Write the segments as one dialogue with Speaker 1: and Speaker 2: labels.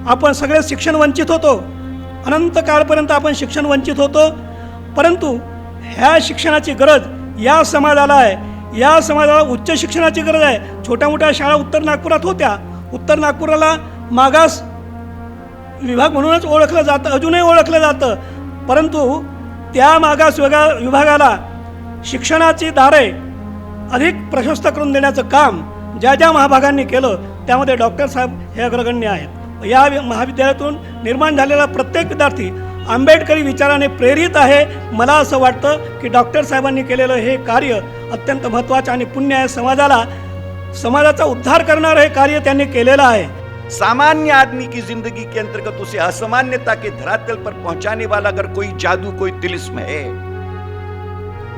Speaker 1: आपण सगळे शिक्षण वंचित होतो, अनंत काळपर्यंत आपण शिक्षण वंचित होतो. परंतु ह्या शिक्षणाची गरज या समाजाला आहे. या समाजाला उच्च शिक्षणाची गरज आहे. छोट्या मोठ्या शाळा उत्तर नागपुरात होत्या. उत्तर नागपूरला मागास विभाग म्हणूनच ओळखलं जातं, अजूनही ओळखलं जातं. परंतु त्या मागास विभागाला शिक्षणाची दारे अधिक प्रशस्त करून देण्याचं काम ज्या ज्या महाभागांनी केलं त्यामध्ये डॉक्टर साहेब हे अग्रगण्य आहेत. या महाविद्यालयातून निर्माण झालेला प्रत्येक विद्यार्थी आंबेडकरी विचाराने प्रेरित आहे. मला असं वाटतं की डॉक्टर साहेबांनी केलेलं हे कार्य अत्यंत महत्त्वाचं आणि पुण्य आहे. समाजाचा उद्धार करणारं हे कार्य त्यांनी केलेलं आहे.
Speaker 2: सामान्य आदमी की जिंदगी के अंतर्गत उसे असामान्यता के धरातल पर पहुंचाने वाला अगर कोई जादू, कोई तिलिस्म है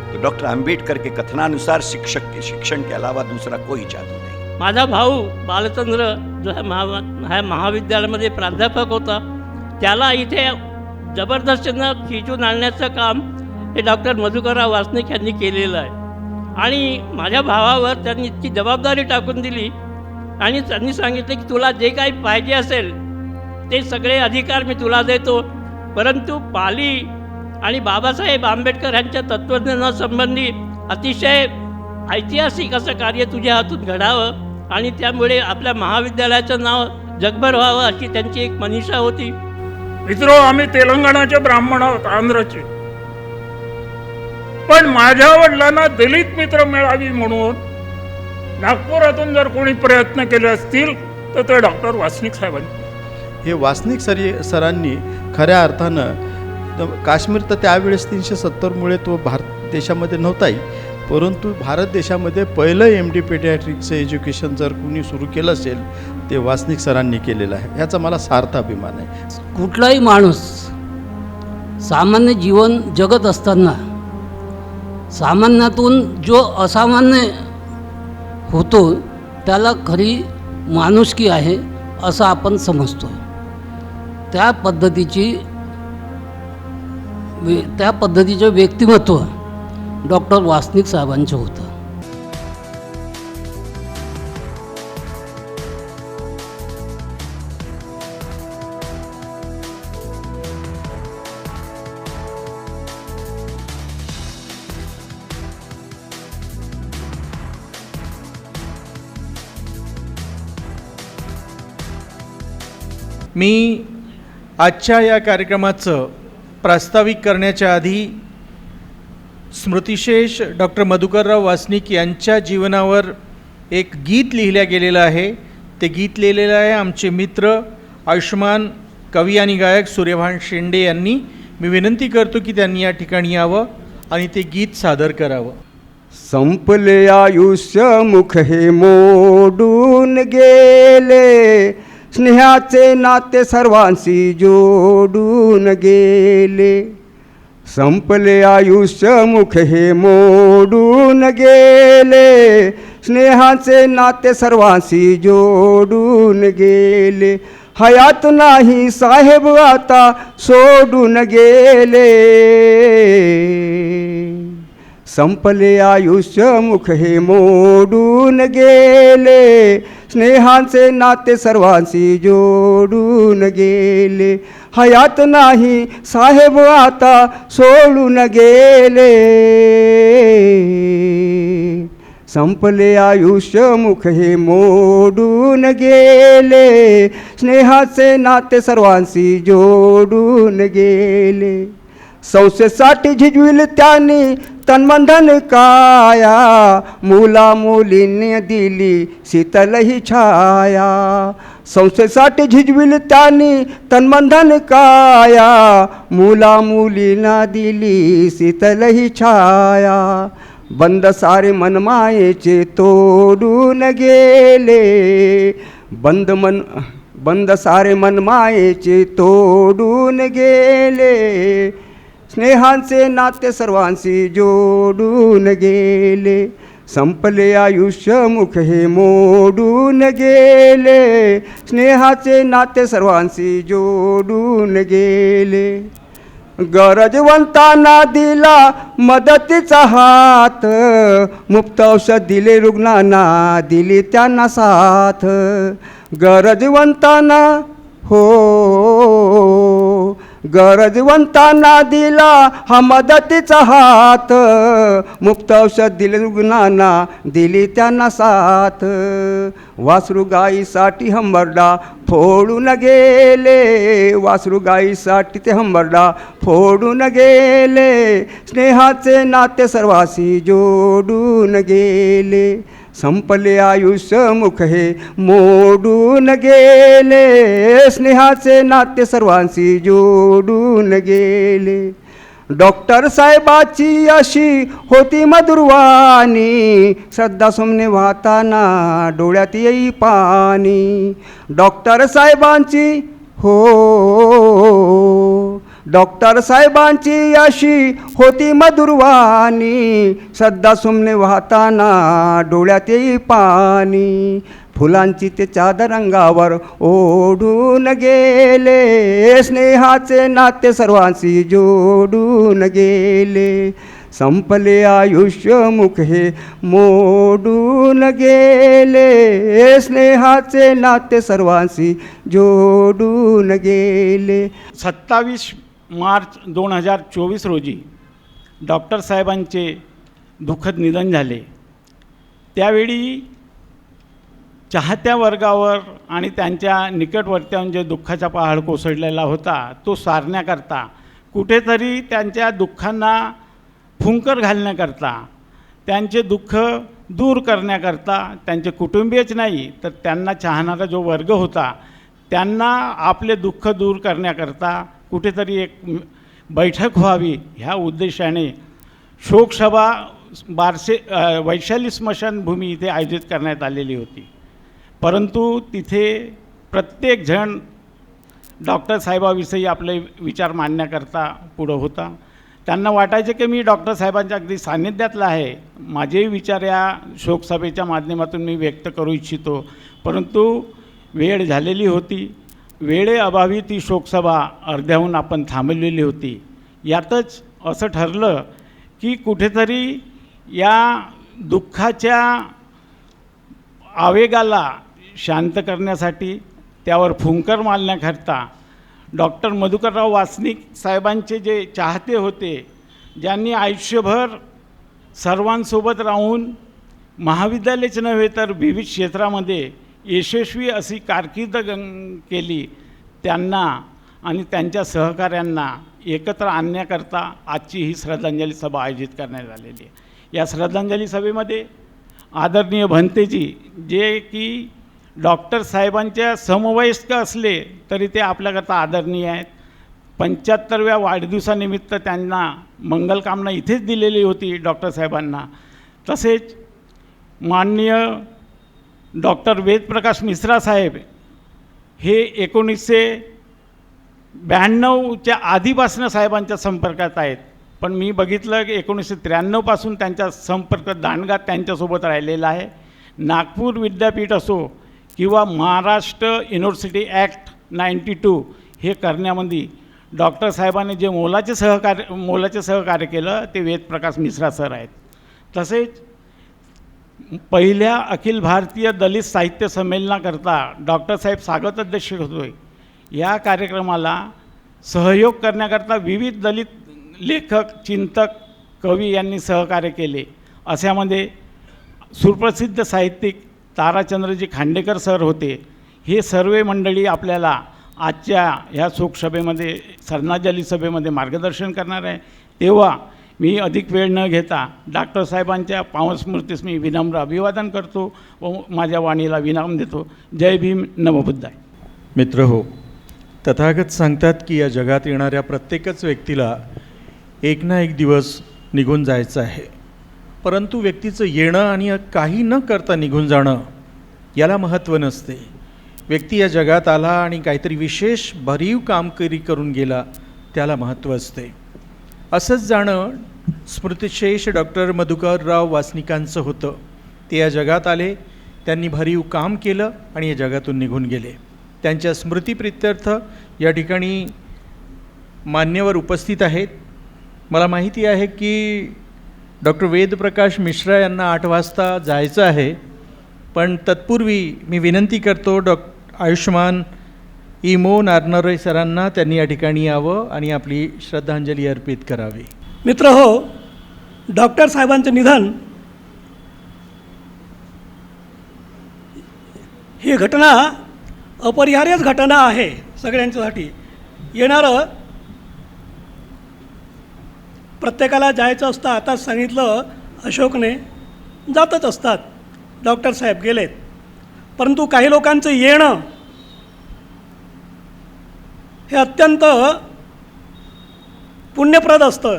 Speaker 2: तो डॉक्टर अंबेडकर के कथनानुसार शिक्षक के शिक्षण के अलावा दूसरा कोई जादू नहीं.
Speaker 3: माझा भाऊ बालचंद्र जो है महाविद्यालयामध्ये प्राध्यापक होता, त्याला इथे जबरदस्तीनं खिचून आणण्याचं काम हे डॉक्टर मधुकरराव वासनिक यांनी केलेलं आहे. आणि माझ्या भावावर त्यांनी इतकी जबाबदारी टाकून दिली आणि त्यांनी सांगितलं की तुला जे काही पाहिजे असेल ते सगळे अधिकार मी तुला देतो, परंतु पाली आणि बाबासाहेब आंबेडकर यांच्या तत्त्वज्ञानासंबंधी अतिशय ऐतिहासिक असं कार्य तुझ्या हातून घडावं आणि त्यामुळे आपल्या महाविद्यालयाचं नाव जगभर व्हावं अशी त्यांची एक मनीषा होती.
Speaker 4: मित्रो, आम्ही तेलंगणाचे ब्राह्मण आहोत, आंध्रचे. पण माझ्या वडिलांना दलित मित्र मिळावी म्हणून नागपुरातून जर कोणी प्रयत्न केले असतील तर ते डॉक्टर वासनिक साहेबांनी.
Speaker 5: हे वासनिक सरांनी खऱ्या अर्थानं काश्मीर तर त्यावेळेस 370 तो भारत देशामध्ये नव्हताही, परंतु भारत देशामध्ये पहिलं MD पेडियाट्रिकचं एज्युकेशन जर कुणी सुरू केलं असेल ते वासनिक सरांनी केलेलं आहे. ह्याचा मला सार्थ अभिमान आहे.
Speaker 6: कुठलाही माणूस सामान्य जीवन जगत असताना सामान्यातून जो असामान्य होतो त्याला खरी माणुसकी आहे असं आपण समजतो. त्या पद्धतीचं व्यक्तिमत्व डॉक्टर वासनिक साहेबांचं होतं.
Speaker 7: मी आजच्या या कार्यक्रमाचं प्रास्ताविक करण्याच्या आधी स्मृतिशेष डॉक्टर मधुकरराव वासनिक यांच्या जीवनावर एक गीत लिहिलं गेलेलं आहे. ते गीत लिहिलेलं आहे आमचे मित्र आयुष्मान कवी आणि गायक सूर्यभान शेंडे यांनी. मी विनंती करतो की त्यांनी या ठिकाणी यावं आणि ते गीत सादर करावं.
Speaker 8: संपले आयुष्य मुख हे मोडून गेले, स्नेहाचे नाते सर्वांशी जोडून गेले. संपले आयुष्य मुख हे मोडून गेले, स्नेहाचे नाते सर्वांशी जोडून गेले. हयात नाही साहेब आता सोडून गेले. संपले आयुष्य मुख हे मोडून गेले, स्नेहाचे नाते सर्वांशी जोडून गेले. हयात नाही साहेब आता सोडून गेले. संपले आयुष्य मुख हे मोडून गेले, स्नेहाचे नाते सर्वांशी जोडून गेले. संस्थेसाठी झिजविल त्यांनी तन्मंधन काया, मुला मुलींनी दिली शीतल ही छाया. संस्थेसाठी झिजविल त्यांनी तन्मंधन काया, मुला मुलींना दिली शीतल ही छाया. बंद सारे मनमायेचे तोडून गेले, बंद सारे मनमायेचे तोडून गेले. स्नेहांचे नाते सर्वांशी जोडून गेले. संपले आयुष्य मुख हे मोडून गेले, स्नेहाचे नाते सर्वांशी जोडून गेले. गरजवंतांना दिला मदतीचा हात, मुफ्त औषध दिले रुग्णांना दिली त्यांना साथ. गरजवंतांना हो गरजवंतांना दिला हा मदतीचा हात, मुफ्त औषध दिले रुग्णांना, दिली त्यांना साथ. वासरू गाईसाठी हंबरडा फोडून गेले, वासरू गाईसाठी ते हंबरडा फोडून गेले, स्नेहाचे नाते सर्वांशी जोडून गेले. संपले आयुष्य मुख हे मोडून गेले, स्नेहाचे नाते सर्वांशी जोडून गेले. डॉक्टर साहेबाची अशी होती मधुरवाणी, श्रद्धा सुमने वाहताना डोळ्यात येई पाणी. डॉक्टर साहेबांची हो डॉक्टर साहेबांची अशी होती मधुरवाणी, श्रद्धा सुमने वाहताना डोळ्यात येई पाणी. फुलांची ते चादर अंगावर ओढून गेले, स्नेहाचे नाते सर्वांशी जोडून गेले. संपले आयुष्य मुख हे मोडून गेले, स्नेहाचे नाते सर्वांशी जोडून गेले.
Speaker 9: 27 मार्च 2024 रोजी डॉक्टर साहेबांचे दुःखद निधन झाले. त्यावेळी चाहत्या वर्गावर आणि त्यांच्या निकटवर्त्यांवर जे दुःखाचा पहाड कोसळलेला होता तो सारण्याकरता, कुठेतरी त्यांच्या दुःखांना फुंकर घालण्याकरता, त्यांचे दुःख दूर करण्याकरता, त्यांचे कुटुंबीयच नाही तर त्यांना चाहणारा जो वर्ग होता त्यांना आपले दुःख दूर करण्याकरता कुठेतरी एक बैठक व्हावी ह्या उद्देशाने शोकसभा वैशाली स्मशानभूमी इथे आयोजित करण्यात आलेली होती. परंतु तिथे प्रत्येकजण डॉक्टर साहेबाविषयी आपले विचार मांडण्याकरता पुढं होता. त्यांना वाटायचे की मी डॉक्टर साहेबांच्या अगदी सान्निध्यातला आहे, माझेही विचार या शोकसभेच्या माध्यमातून मी व्यक्त करू इच्छितो. परंतु वेळ झालेली होती, वेळेअभावी ती शोकसभा अर्ध्याहून आपण थांबवलेली होती. यातच असं ठरलं की कुठेतरी या दुःखाच्या आवेगाला शांत करण्यासाठी, त्यावर फुंकर मारण्याकरता डॉक्टर मधुकरराव वासनिक साहेबांचे जे चाहते होते, ज्यांनी आयुष्यभर सर्वांसोबत राहून महाविद्यालयाच नव्हे तर विविध क्षेत्रामध्ये यशस्वी अशी कारकीर्द केली, त्यांना आणि त्यांच्या सहकाऱ्यांना एकत्र आणण्याकरता आजची ही श्रद्धांजली सभा आयोजित करण्यात आलेली आहे. या श्रद्धांजली सभेमध्ये आदरणीय भंतेजी, जे की डॉक्टर साहेबांच्या समवयस्क असले तरी ते आपल्याकरता आदरणीय आहेत, 75व्या वाढदिवसानिमित्त त्यांना मंगलकामना इथेच दिलेली होती डॉक्टर साहेबांना. तसेच माननीय डॉक्टर वेदप्रकाश मिश्रा साहेब हे 1992च्या आधीपासून साहेबांच्या संपर्कात आहेत, पण मी बघितलं की 1993पासून त्यांचा संपर्क दांडगा त्यांच्यासोबत राहिलेला आहे. नागपूर विद्यापीठ असो किंवा महाराष्ट्र युनिव्हर्सिटी ॲक्ट 92 हे करण्यामध्ये डॉक्टर साहेबांनी जे मोलाचे सहकार्य केलं ते वेदप्रकाश मिश्रा सर आहेत. तसेच पहिल्या अखिल भारतीय दलित साहित्य संमेलनाकरता डॉक्टर साहेब स्वागत अध्यक्ष होते. या कार्यक्रमाला सहयोग करण्याकरता विविध दलित लेखक, चिंतक, कवी यांनी सहकार्य केले. अशामध्ये सुप्रसिद्ध साहित्यिक ताराचंद्रजी खांडेकर सर होते. हे सर्व मंडळी आपल्याला आजच्या ह्या शोकसभेमध्ये, श्रद्धांजली सभेमध्ये मार्गदर्शन करणार आहे. तेव्हा मी अधिक वेळ न घेता डॉक्टर साहेबांच्या पावन स्मृतीस मी विनम्र अभिवादन करतो व माझ्या वाणीला विराम देतो. जय भीम, नमो बुद्धाय.
Speaker 7: मित्र हो, तथागत सांगतात की या जगात येणाऱ्या प्रत्येकच व्यक्तीला एक ना एक दिवस निघून जायचं आहे. परंतु व्यक्तीचं येणं आणि काही न करता निघून जाणं याला महत्त्व नसते. व्यक्ती या जगात आला आणि काहीतरी विशेष भरीव कामगिरी करून गेला त्याला महत्त्व असते. असंच जाणं स्मृतिशेष डॉक्टर मधुकरराव वासनिकांचं होतं. ते या जगात आले, त्यांनी भरीव काम केलं आणि या जगातून निघून गेले. त्यांच्या स्मृतिप्रित्यर्थ या ठिकाणी मान्यवर उपस्थित आहेत. मला माहिती आहे की डॉक्टर वेदप्रकाश मिश्रा यांना 8 वाजता जायचं आहे, पण तत्पूर्वी मी विनंती करतो आयुष्मान इमो नारनरे सरांना त्यांनी या ठिकाणी यावं आणि आपली श्रद्धांजली अर्पित करावी.
Speaker 1: मित्र हो, डॉक्टर साहेबांचं निधन ही घटना अपरिहार्यच घटना आहे सगळ्यांच्यासाठी. येणारं प्रत्येकाला जायचं असतं. आताच सांगितलं अशोकने, जातच असतात. डॉक्टर साहेब गेलेत, परंतु काही लोकांचं येणं हे अत्यंत पुण्यप्रद असतं.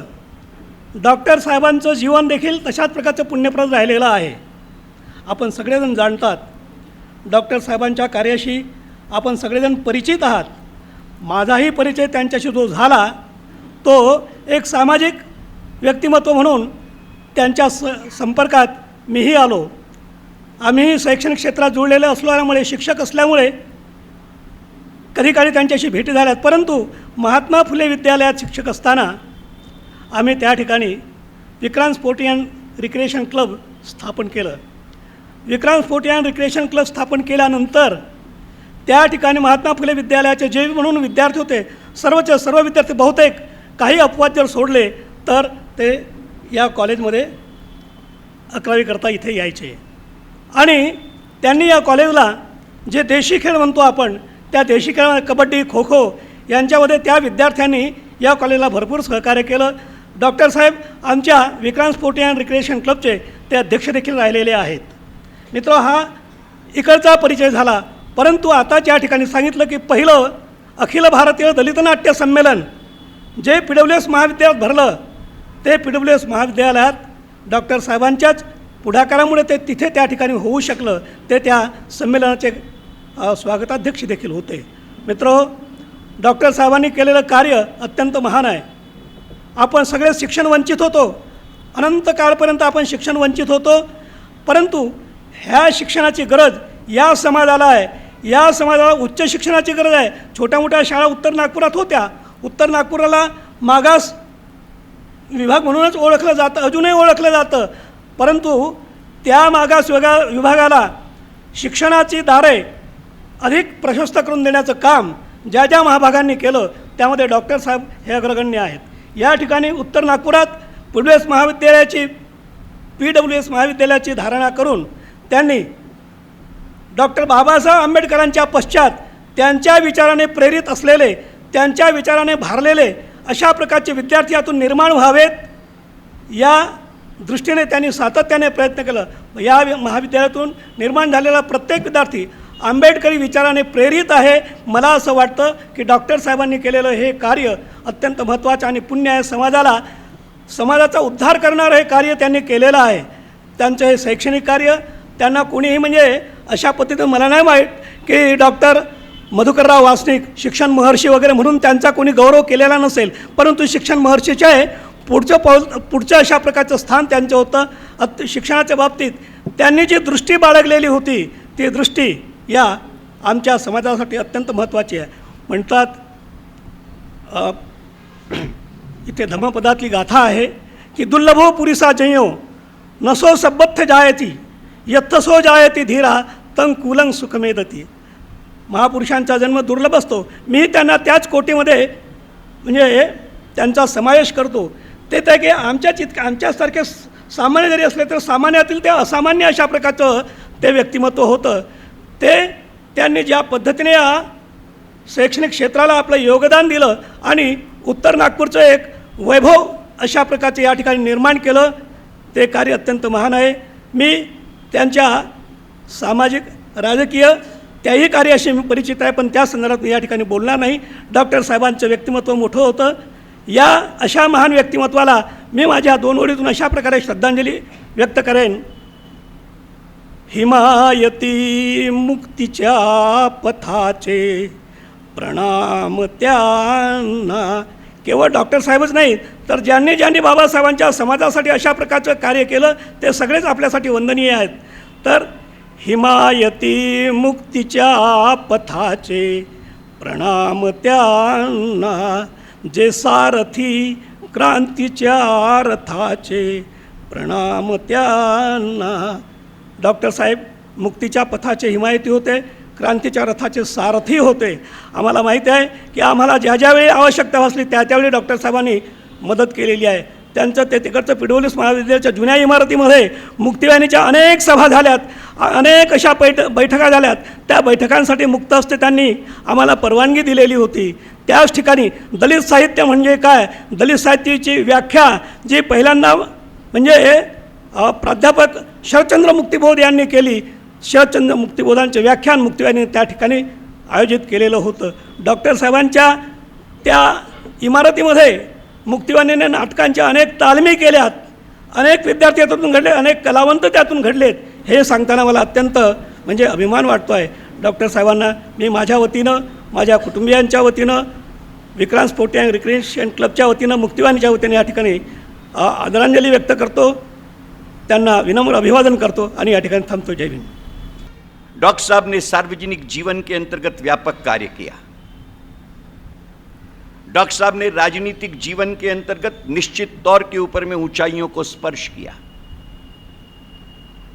Speaker 1: डॉक्टर साहेबांचं जीवन देखील तशाच प्रकारचं पुण्यप्रद राहिलेलं आहे. आपण सगळेजण जाणतात, डॉक्टर साहेबांच्या कार्याशी आपण सगळेजण परिचित आहात. माझाही परिचय त्यांच्याशी जो झाला तो एक सामाजिक व्यक्तिमत्व म्हणून त्यांच्या संपर्कात मीही आलो. आम्हीही शैक्षणिक क्षेत्रात जुळलेले असल्यामुळे, शिक्षक असल्यामुळे कधी काळी त्यांच्याशी भेटी झाल्यात. परंतु महात्मा फुले विद्यालयात शिक्षक असताना आम्ही त्या ठिकाणी Vikrant sporty and recreation club स्थापन केलं. Vikrant sporty and recreation club स्थापन केल्यानंतर त्या ठिकाणी महात्मा फुले विद्यालयाचे जे म्हणून विद्यार्थी होते, सर्वचे सर्व विद्यार्थी, बहुतेक काही अपवाद जर सोडले तर ते या कॉलेजमध्ये 11वी करता इथे यायचे. आणि त्यांनी या कॉलेजला जे देशी खेळ म्हणतो आपण, त्या देशी खेळ कबड्डी, खो खो यांच्यामध्ये त्या विद्यार्थ्यांनी या कॉलेजला भरपूर सहकार्य केलं. डॉक्टर साहेब आमच्या विक्रांत स्पोर्टी अँड रिक्रिएशन क्लबचे ते अध्यक्ष देखील राहिलेले आहेत. मित्र, हा इकडचा परिचय झाला. परंतु आता त्या ठिकाणी सांगितलं की पहिलं अखिल भारतीय दलित नाट्य संमेलन जे PWS महाविद्यालयात भरलं, ते PWS महाविद्यालयात डॉक्टर साहेबांच्याच पुढाकारामुळे ते तिथे त्या ठिकाणी होऊ शकलं. ते त्या संमेलनाचे स्वागताध्यक्ष देखील होते. मित्र, डॉक्टर साहेबांनी केलेलं कार्य अत्यंत महान आहे. आपण सगळे शिक्षण वंचित होतो, अनंत काळपर्यंत आपण शिक्षण वंचित होतो. परंतु ह्या शिक्षणाची गरज या समाजाला आहे. या समाजाला उच्च शिक्षणाची गरज आहे. छोट्या मोठ्या शाळा उत्तर नागपुरात होत्या. उत्तर नागपुराला मागास विभाग म्हणूनच ओळखलं जातं, अजूनही ओळखलं जातं. परंतु त्या मागास विभागाला शिक्षणाची दारे अधिक प्रशस्त करून देण्याचं काम ज्या ज्या महाभागांनी केलं त्यामध्ये डॉक्टर साहेब हे अग्रगण्य आहेत. या ठिकाणी उत्तर नागपुरात PWS महाविद्यालयाची धारणा करून त्यांनी डॉक्टर बाबासाहेब आंबेडकरांच्या पश्चात त्यांच्या विचाराने प्रेरित असलेले, त्यांच्या विचाराने भारलेले अशा प्रकारचे विद्यार्थी यातून निर्माण व्हावेत या दृष्टीने त्यांनी सातत्याने प्रयत्न केलं. या महाविद्यालयातून निर्माण झालेला प्रत्येक विद्यार्थी आंबेडकरी विचाराने प्रेरित आहे. मला असं वाटतं की डॉक्टर साहेबांनी केलेलं हे कार्य अत्यंत महत्त्वाचं आणि पुण्य आहे. समाजाचा उद्धार करणारं हे कार्य त्यांनी केलेलं आहे. त्यांचं हे शैक्षणिक कार्य त्यांना कोणीही म्हणजे अशा पद्धतीनं मला नाही माहीत की डॉक्टर मधुकरराव वासनिक शिक्षण महर्षी वगैरे म्हणून त्यांचा कोणी गौरव केलेला नसेल, परंतु शिक्षण महर्षीचे आहे पुढचं अशा प्रकारचं स्थान त्यांचं होतं. शिक्षणाच्या बाबतीत त्यांनी जी दृष्टी बाळगलेली होती ती दृष्टी या आमच्या समाजासाठी अत्यंत महत्त्वाची आहे. म्हणतात इथे धम्मपदातली गाथा आहे की दुर्लभो पुरीसा जयो नसो सबत्थ जायती यत्थसो जायती धीरा तं कुलं सुखमेदती. महापुरुषांचा जन्म दुर्लभ असतो. मी त्यांना त्याच कोटीमध्ये म्हणजे त्यांचा समावेश करतो. ते त्या की आमच्यासारखे सामान्य जरी असले तर सामान्यातील ते असामान्य अशा प्रकारचं ते व्यक्तिमत्व होतं. त्यांनी ज्या पद्धतीने या शैक्षणिक क्षेत्राला आपलं योगदान दिलं आणि उत्तर नागपूरचं एक वैभव अशा प्रकारचे या ठिकाणी निर्माण केलं, ते कार्य अत्यंत महान आहे. मी त्यांच्या सामाजिक राजकीय त्याही कार्याशी मी परिचित आहे, पण त्या संदर्भात मी या ठिकाणी बोलणार नाही. डॉक्टर साहेबांचं व्यक्तिमत्व मोठं होतं. या अशा महान व्यक्तिमत्वाला मी माझ्या 2 ओळीतून अशा प्रकारे श्रद्धांजली व्यक्त करेन. हिमायती मुक्तीच्या पथाचे प्रणाम त्यांना. केवळ डॉक्टर साहेबच नाही तर ज्यांनी बाबासाहेबांच्या समाजासाठी अशा प्रकारचं कार्य केलं ते सगळेच आपल्यासाठी वंदनीय आहेत. तर हिमायती मुक्तीच्या पथाचे प्रणाम त्यांना, जे सारथी क्रांतीच्या रथाचे प्रणाम त्यांना. डॉक्टर साहेब मुक्तीच्या पथाचे हिमायती होते. क्रांतीच्या रथाचे सारथी होते. आम्हाला माहीत आहे की आम्हाला ज्या ज्यावेळी आवश्यकता भासली त्यावेळी डॉक्टर साहेबांनी मदत केलेली आहे. त्यांचं ते तिकडचं पिडोलीस महाविद्यालयाच्या जुन्या इमारतीमध्ये मुक्तिवाहिनीच्या अनेक सभा झाल्यात, अनेक अशा बैठका झाल्यात. त्या बैठकांसाठी मुक्त हस्ते त्यांनी आम्हाला परवानगी दिलेली होती. त्याच ठिकाणी दलित साहित्य म्हणजे काय, दलित साहित्याची व्याख्या जी पहिल्यांदा म्हणजे प्राध्यापक शरदचंद्र मुक्तिबोध यांनी केली. शरदचंद्र मुक्तिबोधांचे व्याख्यान मुक्तिवाहिनीने त्या ठिकाणी आयोजित केलेलं होतं. डॉक्टर साहेबांच्या त्या इमारतीमध्ये मुक्तिवाहिनीने नाटकांच्या अनेक तालमी केल्यात, अनेक विद्यार्थी त्यातून घडले, अनेक कलावंत त्यातून घडलेत. हे सांगताना मला अत्यंत म्हणजे अभिमान वाटतो आहे. डॉक्टर साहेबांना मी माझ्या वतीनं, माझ्या कुटुंबियांच्या वतीनं, विक्रांत स्पोर्टिंग अँड रिक्रिएशन क्लबच्या वतीनं, मुक्तिवाहिनीच्या वतीनं या ठिकाणी आदरांजली व्यक्त करतो, त्यांना विनम्र अभिवादन करतो आणि या ठिकाणी थांबतो. जय भीम.
Speaker 2: डॉक्टर साहब ने सार्वजनिक जीवन के अंतर्गत व्यापक कार्य किया. डॉक्टर साहब ने राजनीतिक जीवन के अंतर्गत निश्चित तौर के ऊपर में ऊंचाइयों को स्पर्श किया.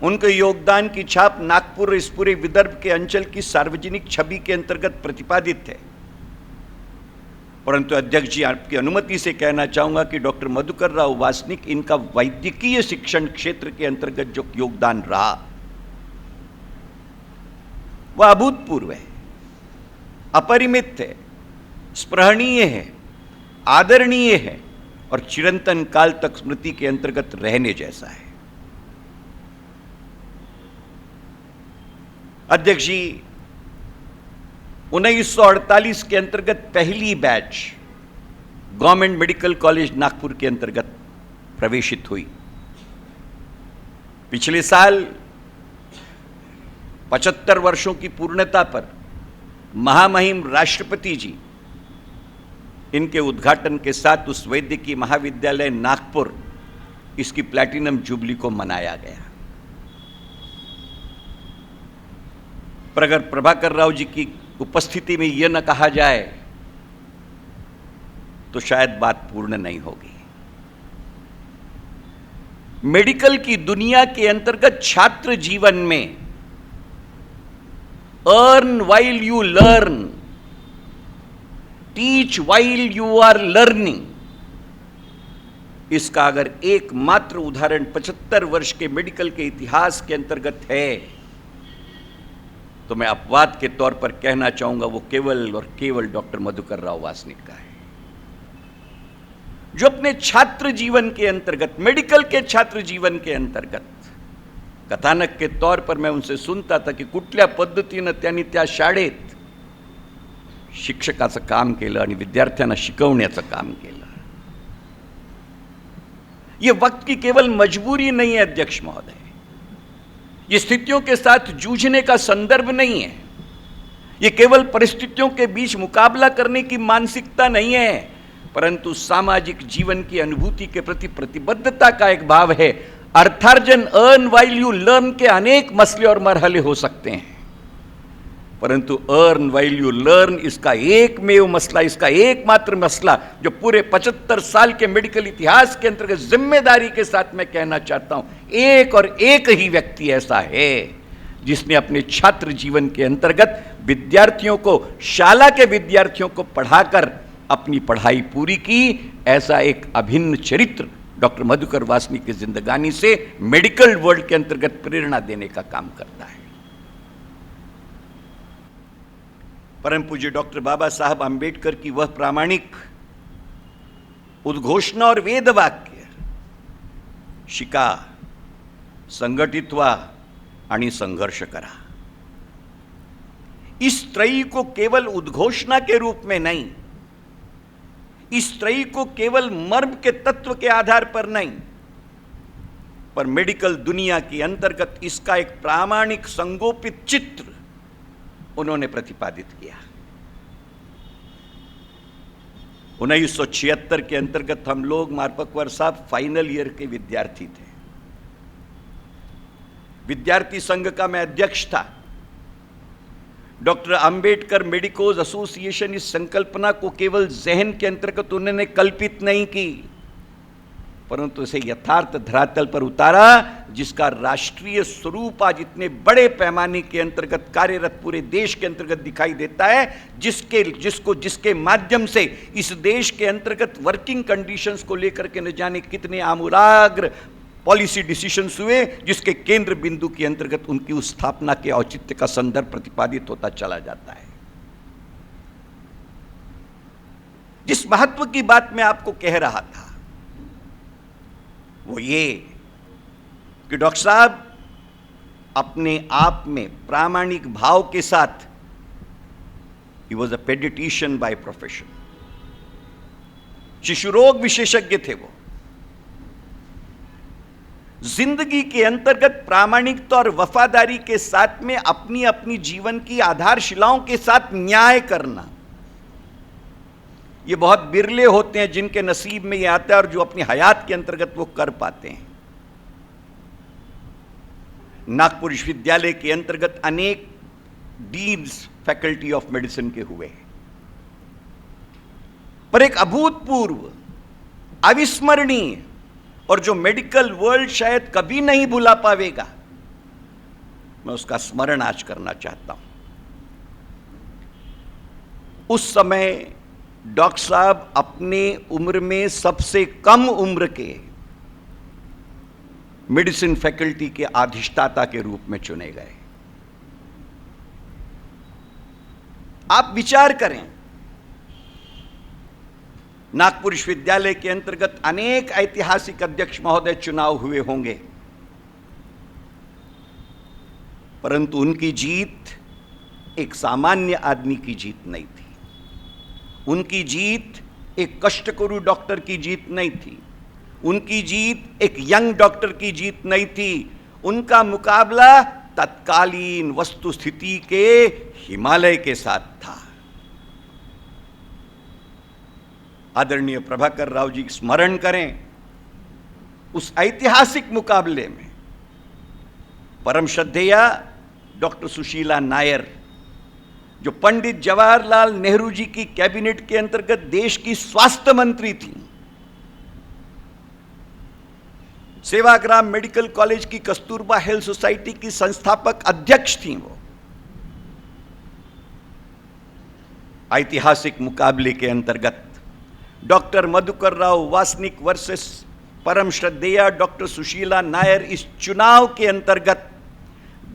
Speaker 2: उनके योगदान की छाप नागपुर और इस पूरे विदर्भ के अंचल की सार्वजनिक छवि के अंतर्गत प्रतिपादित है. परंतु अध्यक्ष जी, आपकी अनुमति से कहना चाहूंगा कि डॉक्टर मधुकर राव वासनिक, इनका वैद्यकीय शिक्षण क्षेत्र के अंतर्गत जो योगदान रहा वह अभूतपूर्व है, अपरिमित है, स्पृहणीय है, आदरणीय है और चिरंतन काल तक स्मृति के अंतर्गत रहने जैसा है. अध्यक्ष जी, 1948 के अंतर्गत पहली batch government medical college Nagpur के अंतर्गत प्रवेशित हुई. पिछले साल 75 वर्षों की पूर्णता पर महामहिम राष्ट्रपति जी इनके उद्घाटन के साथ उस वैद्यकीय महाविद्यालय नागपुर, इसकी प्लैटिनम जुबली को मनाया गया. पर अगर प्रभाकर राव जी की उपस्थिति में यह न कहा जाए तो शायद बात पूर्ण नहीं होगी. मेडिकल की दुनिया के अंतर्गत छात्र जीवन में earn while you learn, teach while you are learning, इसका अगर एकमात्र उदाहरण 75 वर्ष के मेडिकल के इतिहास के अंतर्गत है तो मैं अपवाद के तौर पर कहना चाहूंगा वो केवल और केवल डॉक्टर मधुकर राव वासनिक का है, जो अपने छात्र जीवन के अंतर्गत, मेडिकल के छात्र जीवन के अंतर्गत कथानक के तौर पर मैं उनसे सुनता था की कुठल्या पद्धतीनं त्यांनी त्या शाळेत शिक्षकाचं काम केलं आणि विद्यार्थ्यांना शिकवण्याचं काम केलं. यह वक्त की केवल मजबूरी नहीं है अध्यक्ष महोदय, ये स्थितियों के साथ जूझने का संदर्भ नहीं है, ये केवल परिस्थितियों के बीच मुकाबला करने की मानसिकता नहीं है, परंतु सामाजिक जीवन की अनुभूति के प्रति प्रतिबद्धता का एक भाव है. अर्थार्जन, अर्न वाइल यू लर्न के अनेक मसले और मरहले हो सकते हैं, परंतु अर्न वाइल यू लर्न इसका एकमेव मसला, इसका एकमात्र मसला जो पूरे 75 साल के मेडिकल इतिहास के अंतर्गत जिम्मेदारी के साथ मैं कहना चाहता हूं, एक और एक ही व्यक्ति ऐसा है जिसने अपने छात्र जीवन के अंतर्गत विद्यार्थियों को, शाला के विद्यार्थियों को पढ़ाकर अपनी पढ़ाई पूरी की. ऐसा एक अभिन्न चरित्र डॉक्टर मधुकर वासनिक की जिंदगानी से मेडिकल वर्ल्ड के अंतर्गत प्रेरणा देने का काम करता है. परम पूज्य डॉक्टर बाबा साहब आंबेडकर की वह प्रामाणिक उद्घोषणा और वेद वाक्य, शिका, संगठित व्हा आणि संघर्ष करा, इस त्रयी को केवल उद्घोषणा के रूप में नहीं, इस त्रयी को केवल मर्म के तत्व के आधार पर नहीं, पर मेडिकल दुनिया के अंतर्गत इसका एक प्रामाणिक संगोपित चित्र उन्होंने प्रतिपादित किया. 1976 के अंतर्गत हम लोग, मारपकवर साहब, फाइनल ईयर के विद्यार्थी थे. विद्यार्थी संघ का मैं अध्यक्ष था. डॉक्टर अंबेडकर मेडिकोज एसोसिएशन इस संकल्पना को केवल जहन के अंतर्गत उन्होंने कल्पित नहीं की, परंतु इसे यथार्थ धरातल पर उतारा, जिसका राष्ट्रीय स्वरूप आज इतने बड़े पैमाने के अंतर्गत कार्यरत पूरे देश के अंतर्गत दिखाई देता है, जिसके माध्यम से इस देश के अंतर्गत वर्किंग कंडीशंस को लेकर के न जाने कितने आमूलाग्र पॉलिसी डिसीजंस हुए, जिसके केंद्र बिंदु के अंतर्गत उनकी उस स्थापना के औचित्य का संदर्भ प्रतिपादित होता चला जाता है। जिस महत्व की बात मैं आपको कह रहा था वो ये कि डॉक्टर साहब अपने आप में प्रामाणिक भाव के साथ, he was a paediatrician by profession, शिशु रोग विशेषज्ञ थे वो। जिंदगी के अंतर्गत प्रामाणिकता और वफादारी के साथ में अपनी अपनी जीवन की आधारशिलाओं के साथ न्याय करना, ये बहुत बिरले होते हैं जिनके नसीब में ये आता है और जो अपनी हयात के अंतर्गत वो कर पाते हैं। नागपुर विश्वविद्यालय के अंतर्गत अनेक डीन्स फैकल्टी ऑफ मेडिसिन के हुए, पर एक अभूतपूर्व, अविस्मरणीय और जो मेडिकल वर्ल्ड शायद कभी नहीं भुला पावेगा, मैं उसका स्मरण आज करना चाहता हूं। उस समय डॉक्टर साहब अपने उम्र में सबसे कम उम्र के मेडिसिन फैकल्टी के अधिष्ठाता के रूप में चुने गए। आप विचार करें, नागपुर विश्वविद्यालय के अंतर्गत अनेक ऐतिहासिक अध्यक्ष महोदय चुनाव हुए होंगे, परंतु उनकी जीत एक सामान्य आदमी की जीत नहीं थी। उनकी जीत एक कष्टकरू डॉक्टर की जीत नहीं थी। उनकी जीत एक यंग डॉक्टर की जीत नहीं थी। उनका मुकाबला तत्कालीन वस्तुस्थिति के हिमालय के साथ था। आदरणीय प्रभाकर राव जी स्मरण करें, उस ऐतिहासिक मुकाबले में परम श्रद्धेया डॉक्टर सुशीला नायर, जो पंडित जवाहरलाल नेहरू जी की कैबिनेट के अंतर्गत देश की स्वास्थ्य मंत्री थी, सेवाग्राम मेडिकल कॉलेज की कस्तूरबा हेल्थ सोसाइटी की संस्थापक अध्यक्ष थी, वो ऐतिहासिक मुकाबले के अंतर्गत डॉक्टर मधुकर राव वासनिक वर्सेस परम श्रद्धेया डॉक्टर सुशीला नायर, इस चुनाव के अंतर्गत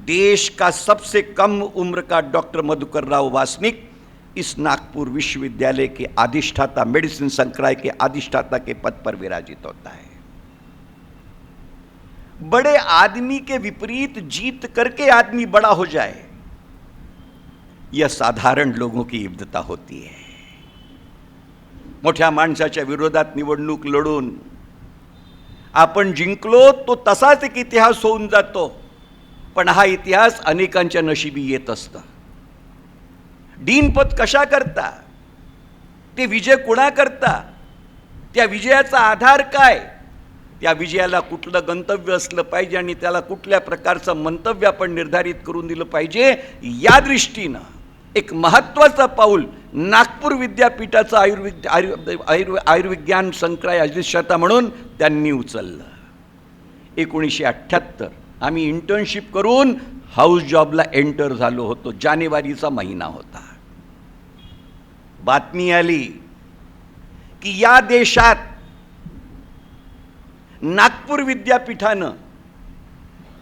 Speaker 2: देश का सबसे कम उम्र का डॉक्टर मधुकर राव वासनिक इस नागपुर विश्वविद्यालय के अधिष्ठाता, मेडिसिन संकाय के अधिष्ठाता के पद पर विराजित होता है। बड़े आदमी के विपरीत जीत करके आदमी बड़ा हो जाए, यह साधारण लोगों की इब्दता होती है। मोठ्या माणसाच्या विरोधात निवडणूक लढून आपण जिंकलो तो तसाच एक इतिहास होऊन जातो, पण हा इतिहास अनेकांच्या नशिबी येत असतं। डीनपद कशा करता, ते विजय कुणा करता, त्या विजयाचा आधार काय, त्या विजयाला कुठलं गंतव्य असलं पाहिजे आणि त्याला कुठल्या प्रकारचं मंतव्य आपण निर्धारित करून दिलं पाहिजे, या दृष्टीनं एक महत्त्वाचं पाऊल नागपूर विद्यापीठाचा आयुर्विज्ञान संकाय अधिष्ठाता म्हणून त्यांनी उचललं। 1978 आम्ही इंटर्नशिप करून हाऊस जॉबला एंटर झालो होतो। जानेवारीचा महिना होता। बातमी आली की या देशात नागपूर विद्यापीठानं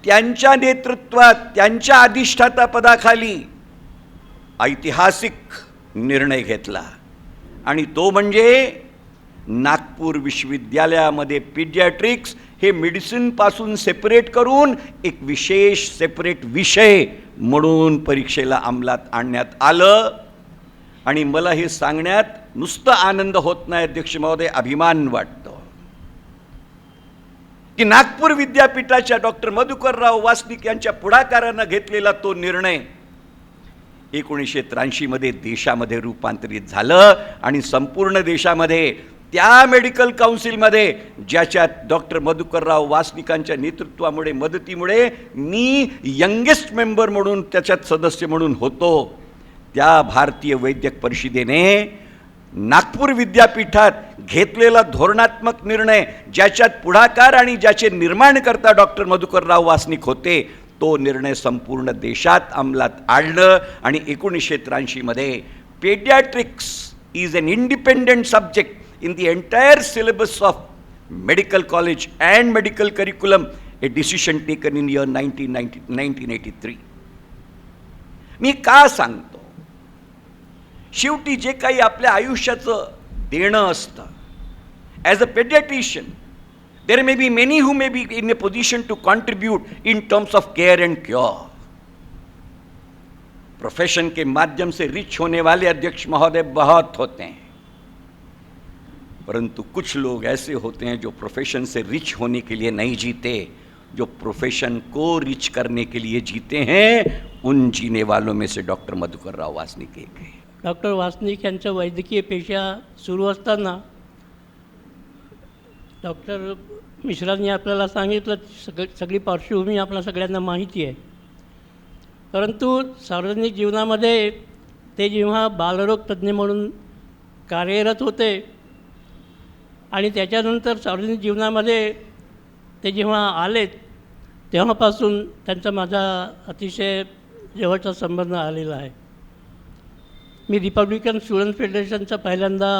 Speaker 2: त्यांच्या नेतृत्वात, त्यांच्या अधिष्ठाता पदाखाली ऐतिहासिक निर्णय घेतला, आणि तो म्हणजे नागपूर विश्वविद्यालयामध्ये पीडियाट्रिक्स हे मेडिसिन पासून सेपरेट करून एक विशेष सेपरेट विषय म्हणून परीक्षेला अंमलात आणण्यात आलं। आणि मला हे सांगण्यात नुसतं आनंद होत नाही अध्यक्ष महोदय, अभिमान वाटतो की नागपूर विद्यापीठाच्या डॉक्टर मधुकरराव वासनिक यांच्या पुढाकारानं घेतलेला तो निर्णय 1983 मध्ये देशामध्ये रूपांतरित झालं, आणि संपूर्ण देशामध्ये त्या मेडिकल काउन्सिलमध्ये ज्याच्यात डॉक्टर मधुकरराव वासनिकांच्या नेतृत्वामुळे, मदतीमुळे मी यंगेस्ट मेंबर म्हणून त्याच्यात सदस्य म्हणून होतो, त्या भारतीय वैद्यक परिषदेने नागपूर विद्यापीठात घेतलेला धोरणात्मक निर्णय, ज्याच्यात पुढाकार आणि ज्याचे निर्माणकर्ता डॉक्टर मधुकरराव वासनिक होते, तो निर्णय संपूर्ण देशात अंमलात आणलं आणि 1983 मध्ये paediatrics is an independent subject in the entire syllabus of medical college and medical curriculum, a decision taken in year 1983. मी का सांगतो? शेवटी जे काही आपल्या आयुष्याचं देणं असतं, as a paediatrician there may be many who may be in a position to contribute in terms of care and cure. Profession के माध्यम से रिच होने वाले अध्यक्ष महोदय बहुत होते हैं, परंतु कुछ लोग ऐसे होते हैं जो प्रोफेशन से रिच होने के लिए नहीं जीते, जो प्रोफेशन को रिच करने के लिए जीते हैं. उन जीने वालों में से डॉक्टर मधुकरराव वासनिक एक है.
Speaker 3: डॉक्टर वासनिक यांचा वैद्यकीय पेशा सुरू असताना डॉक्टर मिश्रांनी आपल्याला सांगितलं, सगळी पार्श्वभूमी आपल्या सगळ्यांना माहिती आहे. परंतु सार्वजनिक जीवनामध्ये ते जेव्हा बालरोग तज्ज्ञ म्हणून कार्यरत होते आणि त्याच्यानंतर सार्वजनिक जीवनामध्ये ते जेव्हा आलेत, तेव्हापासून त्यांचा माझा अतिशय जवळचा संबंध आलेला आहे. मी रिपब्लिकन स्टुडंट फेडरेशनचा पहिल्यांदा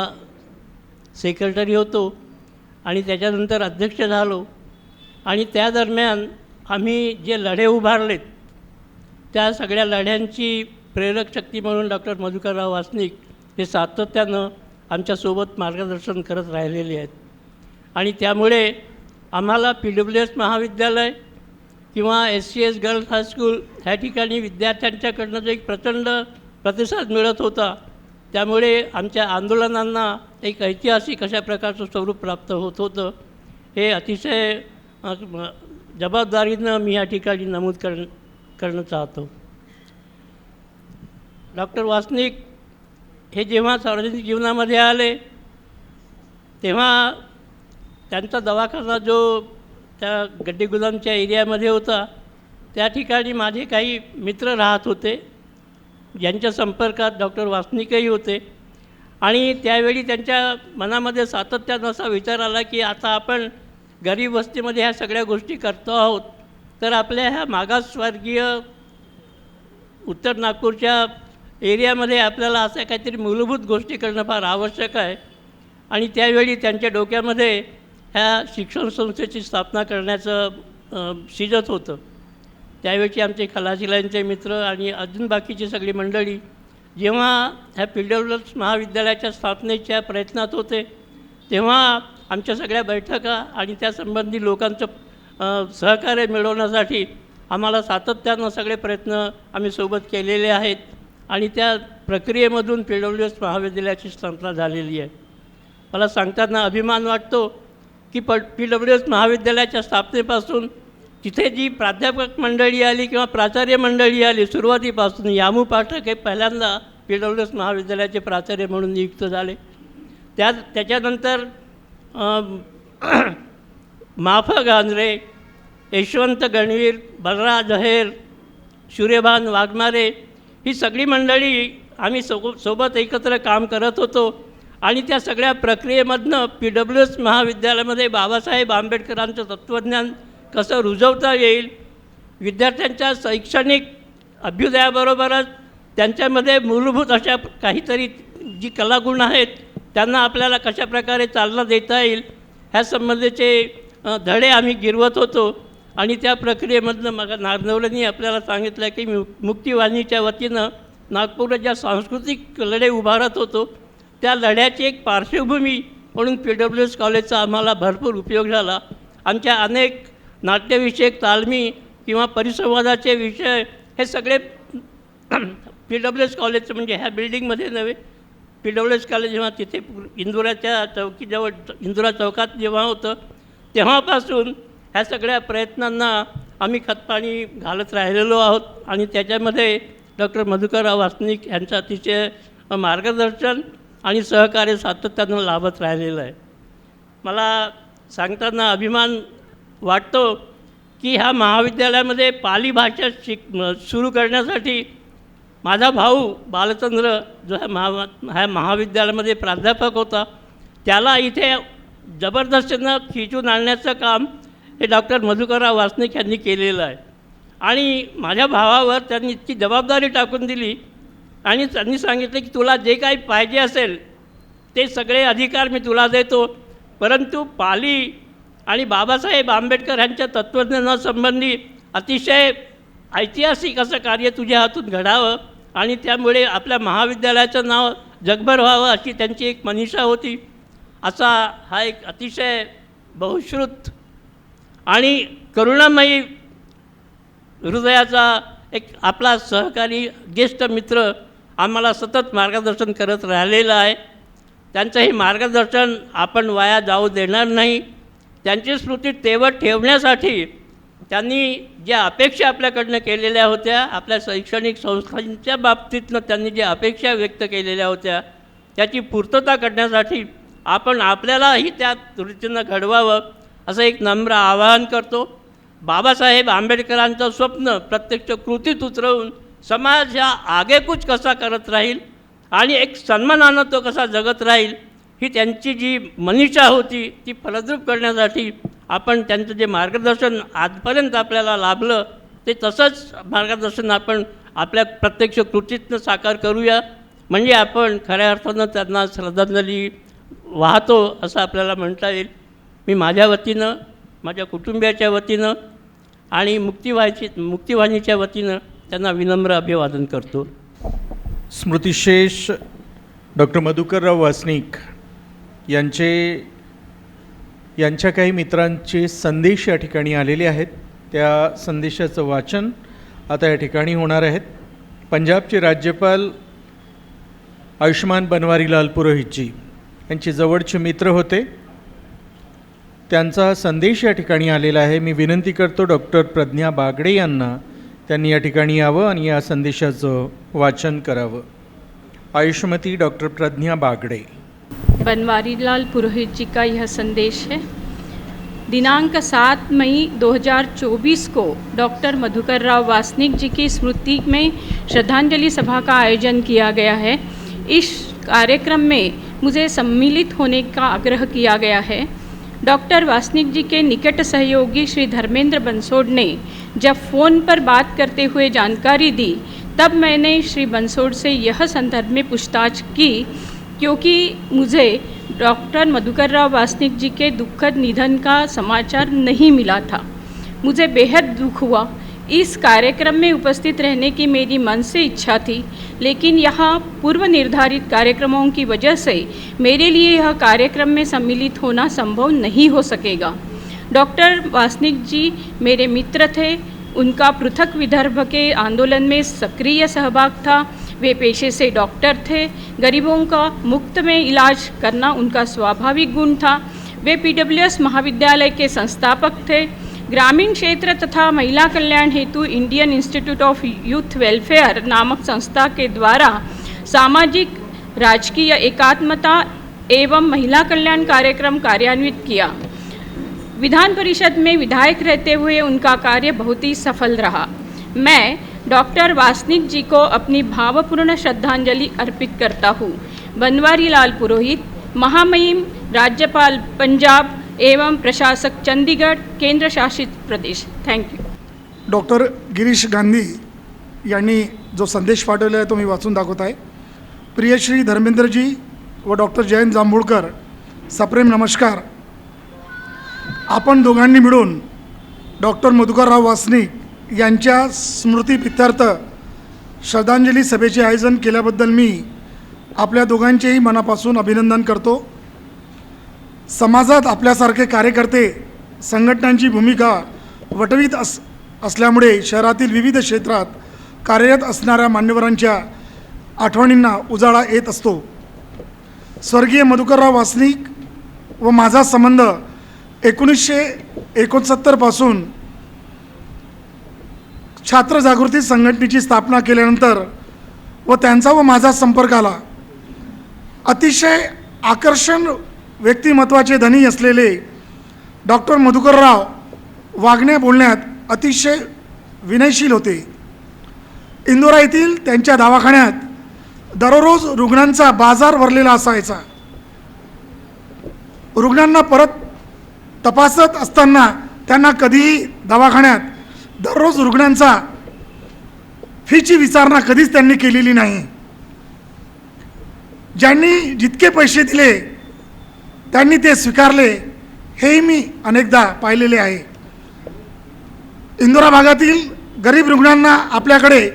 Speaker 3: सेक्रेटरी होतो आणि त्याच्यानंतर अध्यक्ष झालो. आणि त्या दरम्यान आम्ही जे लढे उभारलेत, त्या सगळ्या लढ्यांची प्रेरक शक्ती म्हणून डॉक्टर मधुकरराव वासनिक हे सातत्यानं आमच्यासोबत मार्गदर्शन करत राहिलेले आहेत. आणि त्यामुळे आम्हाला PWS महाविद्यालय किंवा SCS गर्ल्स हायस्कूल ह्या ठिकाणी विद्यार्थ्यांच्याकडनं जो एक प्रचंड प्रतिसाद मिळत होता, त्यामुळे आमच्या आंदोलनांना एक ऐतिहासिक अशा प्रकारचं स्वरूप प्राप्त होत होतं. हे अतिशय जबाबदारीनं मी या ठिकाणी नमूद करणं चाहतो. डॉक्टर वासनिक हे जेव्हा सार्वजनिक जीवनामध्ये आले, तेव्हा त्यांचा दवाखाना जो त्या गड्डी गुदामच्या एरियामध्ये होता, त्या ठिकाणी माझे काही मित्र राहत होते, ज्यांच्या संपर्कात डॉक्टर वासनिकही होते. आणि त्यावेळी त्यांच्या मनामध्ये सातत्यानं असा विचार आला की आता आपण गरीब वस्तीमध्ये ह्या सगळ्या गोष्टी करतो आहोत, तर आपल्या ह्या मागासवर्गीय उत्तर नागपूरच्या एरियामध्ये आपल्याला अशा काहीतरी मूलभूत गोष्टी करणं फार आवश्यक आहे. आणि त्यावेळी त्यांच्या डोक्यामध्ये ह्या शिक्षण संस्थेची स्थापना करण्याचं शिजत होतं. त्यावेळची आमचे खलाशीलांचे मित्र आणि अजून बाकीची सगळी मंडळी जेव्हा ह्या PWS महाविद्यालयाच्या स्थापनेच्या प्रयत्नात होते, तेव्हा आमच्या सगळ्या बैठका आणि त्यासंबंधी लोकांचं सहकार्य मिळवण्यासाठी आम्हाला सातत्यानं सगळे प्रयत्न आम्ही सोबत केलेले आहेत. आणि त्या प्रक्रियेमधून PWS महाविद्यालयाची स्थापना झालेली आहे. मला सांगताना अभिमान वाटतो की PWS महाविद्यालयाच्या स्थापनेपासून तिथे जी प्राध्यापक मंडळी आली किंवा प्राचार्य मंडळी आली, सुरुवातीपासून यामू पाठक हे पहिल्यांदा PWS महाविद्यालयाचे प्राचार्य म्हणून नियुक्त झाले. त्याच्यानंतर माफा गांजरे, यशवंत गणवीर, बलराज अहेर, सूर्यभान वाघमारे ही सगळी मंडळी आम्ही सोबत एकत्र काम करत होतो. आणि त्या सगळ्या प्रक्रियेमधनं PWS महाविद्यालयामध्ये बाबासाहेब आंबेडकरांचं तत्त्वज्ञान कसं रुजवता येईल, विद्यार्थ्यांच्या शैक्षणिक अभ्युदयाबरोबरच त्यांच्यामध्ये मूलभूत अशा काहीतरी जी कलागुण आहेत त्यांना आपल्याला कशा प्रकारे चालना देता येईल, ह्या संबंधीचे धडे आम्ही गिरवत होतो. आणि त्या प्रक्रियेमधनं मग नारनवलेंनी आपल्याला सांगितलं की मुक्तिवाहिनीच्या वतीनं नागपूरला ज्या सांस्कृतिक लढे उभारत होतो, त्या लढ्याची एक पार्श्वभूमी म्हणून PWS कॉलेजचा आम्हाला भरपूर उपयोग झाला. आमच्या अनेक नाट्यविषयक तालमी किंवा परिसंवादाचे विषय हे सगळे PWS कॉलेजचं, म्हणजे ह्या बिल्डिंगमध्ये नव्हे, PWS कॉलेज जेव्हा तिथे इंदुराच्या चौकीजवळ इंदुरा चौकात जेव्हा होतं, तेव्हापासून ह्या सगळ्या प्रयत्नांना आम्ही खतपाणी घालत राहिलेलो आहोत. आणि त्याच्यामध्ये डॉक्टर मधुकरराव वासनिक यांचं अतिशय मार्गदर्शन आणि सहकार्य सातत्यानं लाभत राहिलेलं आहे. मला सांगताना अभिमान वाटतो की ह्या महाविद्यालयामध्ये पाली भाषा सुरू करण्यासाठी माझा भाऊ बालचंद्र जो ह्या महाविद्यालयामध्ये प्राध्यापक होता, त्याला इथे जबरदस्तीनं खिचून आणण्याचं काम हे डॉक्टर मधुकरराव वासनिक यांनी केलेलं आहे. आणि माझ्या भावावर त्यांनी इतकी जबाबदारी टाकून दिली आणि त्यांनी सांगितलं की तुला जे काही पाहिजे असेल ते सगळे अधिकार मी तुला देतो, परंतु पाली आणि बाबासाहेब आंबेडकर यांच्या तत्त्वज्ञानासंबंधी अतिशय ऐतिहासिक असं कार्य तुझ्या हातून घडावं आणि त्यामुळे आपल्या महाविद्यालयाचं नाव जगभर व्हावं अशी त्यांची एक मनीषा होती. असा हा एक अतिशय बहुश्रुत आणि करुणामयी हृदयाचा एक आपला सहकारी ज्येष्ठ मित्र आम्हाला सतत मार्गदर्शन करत राहिलेला आहे. त्यांचं हे मार्गदर्शन आपण वाया जाऊ देणार नाही. त्यांची स्मृती तेवत ठेवण्यासाठी त्यांनी ज्या अपेक्षा आपल्याकडनं केलेल्या होत्या, आपल्या शैक्षणिक संस्थांच्या बाबतीतनं त्यांनी ज्या अपेक्षा व्यक्त केलेल्या होत्या त्याची पूर्तता करण्यासाठी आपण आपल्यालाही त्या रीतीनं घडवावं असं एक नम्र आवाहन करतो. बाबासाहेब आंबेडकरांचं स्वप्न प्रत्यक्ष कृतीत उतरवून समाज हा आगेकूच कसा करत राहील आणि एक सन्मानानं तो कसा जगत राहील ही त्यांची जी मनीषा होती ती फलद्रूप करण्यासाठी आपण त्यांचं जे मार्गदर्शन आजपर्यंत आपल्याला लाभलं ते तसंच मार्गदर्शन आपण आपल्या प्रत्यक्ष कृतीतनं साकार करूया, म्हणजे आपण खऱ्या अर्थानं त्यांना श्रद्धांजली वाहतो असं आपल्याला म्हणता येईल. मी माझ्या वतीनं, माझ्या कुटुंबियाच्या वतीनं आणि मुक्तिवाहिनीच्या वतीनं त्यांना विनम्र अभिवादन करतो.
Speaker 7: स्मृतिशेष डॉक्टर मधुकरराव वासनिक यांच्या काही मित्रांचे संदेश या ठिकाणी आलेले आहेत. त्या संदेशाचं वाचन आता या ठिकाणी होणार आहेत. पंजाबचे राज्यपाल आयुष्मान बनवारीलाल पुरोहितजी यांचे जवळचे मित्र होते. त्यांचा संदेश या ठिकाणी आलेला आहे. मी विनंती करतो डॉक्टर प्रज्ञा बागडे यांना त्यांनी या ठिकाणी यावं आणि या संदेशाचं वाचन करावं. आयुष्मती डॉक्टर प्रज्ञा बागड़े.
Speaker 10: बनवारीलाल पुरोहित जी का यह संदेश है. दिनांक 7 मई 2024 को डॉक्टर मधुकरराव वासनिक जी की स्मृति में श्रद्धांजलि सभा का आयोजन किया गया है. इस कार्यक्रम में मुझे सम्मिलित होने का आग्रह किया गया है. डॉक्टर वासनिक जी के निकट सहयोगी श्री धर्मेंद्र बंसोड़ ने जब फ़ोन पर बात करते हुए जानकारी दी तब मैंने श्री बंसोड़ से यह संदर्भ में पूछताछ की, क्योंकि मुझे डॉक्टर मधुकरराव वासनिक जी के दुखद निधन का समाचार नहीं मिला था. मुझे बेहद दुख हुआ. इस कार्यक्रम में उपस्थित रहने की मेरी मन से इच्छा थी, लेकिन यहाँ पूर्व निर्धारित कार्यक्रमों की वजह से मेरे लिए यह कार्यक्रम में सम्मिलित होना संभव नहीं हो सकेगा. डॉक्टर वासनिक जी मेरे मित्र थे. उनका पृथक विदर्भ के आंदोलन में सक्रिय सहभाग था. वे पेशे से डॉक्टर थे. गरीबों का मुफ्त में इलाज करना उनका स्वाभाविक गुण था. वे PWS महाविद्यालय के संस्थापक थे. ग्रामीण क्षेत्र तथा महिला कल्याण हेतु Indian institute of youth welfare नामक संस्था के द्वारा सामाजिक राजकीय एकात्मता एवं महिला कल्याण कार्यक्रम कार्यान्वित किया. विधान परिषद में विधायक रहते हुए उनका कार्य बहुत ही सफल रहा. मैं डॉक्टर वासनिक जी को अपनी भावपूर्ण श्रद्धांजलि अर्पित करता हूँ. बनवारीलाल पुरोहित, महामहिम राज्यपाल पंजाब एवं प्रशासक चंडीगढ़ केंद्र शासित प्रदेश. थँक्यू.
Speaker 11: डॉक्टर गिरीश गांधी यांनी जो संदेश पाठवला आहे तो मी वाचून दाखवत आहे. प्रिय श्री धर्मेंद्रजी व डॉक्टर जयंत जांभूळकर, सप्रेम नमस्कार. आपण दोघांनी मिळून डॉक्टर मधुकरराव वासनिक यांच्या स्मृतीप्रित्यर्थ श्रद्धांजली सभेचे आयोजन केल्याबद्दल मी आपल्या दोघांचेही मनापासून अभिनंदन करतो. समाजात आपल्यासारखे कार्यकर्ते संघटनांची भूमिका वटवीत असल्यामुळे शहरातील विविध क्षेत्रात कार्यरत असणाऱ्या मान्यवरांच्या आठवणींना उजाळा येत असतो. स्वर्गीय मधुकरराव वासनिक व माझा संबंध 1969 पासून छात्र जागृती संघटनेची स्थापना केल्यानंतर व त्यांचा व माझा संपर्क आला. अतिशय आकर्षण व्यक्तिमत्वाचे धनी असलेले डॉक्टर मधुकरराव वागण्या बोलण्यात अतिशय विनयशील होते. इंदोरा येथील त्यांच्या दवाखान्यात दररोज रुग्णांचा बाजार भरलेला असायचा. रुग्णांना परत तपासत असताना त्यांना कधीही दवाखान्यात दररोज रुग्णांचा फीची विचारणा कधीच त्यांनी केलेली नाही. ज्यांनी जितके पैसे दिले त्यांनी ते स्वीकारले, हेही मी अनेकदा पाहिलेले आहे. इंदोरा भागातील गरीब रुग्णांना आपल्याकडे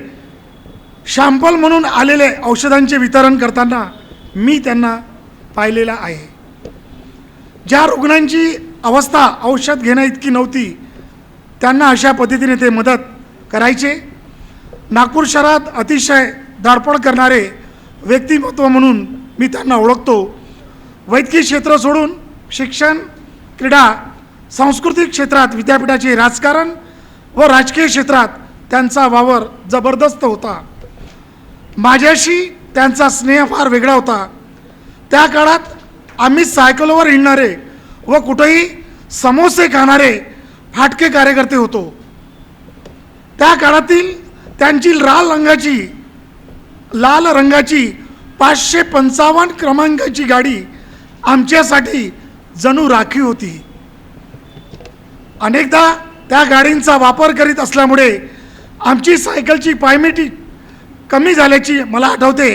Speaker 11: शॅम्पल म्हणून आलेले औषधांचे वितरण करताना मी त्यांना पाहिलेलं आहे. ज्या रुग्णांची अवस्था औषध घेण्या इतकी नव्हती त्यांना अशा पद्धतीने ते मदत करायचे. नागपूर शहरात अतिशय धडपड करणारे व्यक्तिमत्व म्हणून मी त्यांना ओळखतो. वैद्यकीय क्षेत्र सोडून शिक्षण, क्रीडा, सांस्कृतिक क्षेत्रात विद्यापीठाचे राजकारण व राजकीय क्षेत्रात त्यांचा वावर जबरदस्त होता. माझ्याशी त्यांचा स्नेह फार वेगळा होता. त्या काळात आम्ही सायकलवर हिंडणारे व कुठेही समोसे खाणारे फाटके कार्यकर्ते होतो. त्या काळातील त्यांची लाल रंगाची 555 क्रमांकाची गाडी आमच्यासाठी जणू राखीव होती. अनेकदा त्या गाडींचा वापर करीत असल्यामुळे आमची सायकलची पायमेटी कमी झाल्याची मला आठवते.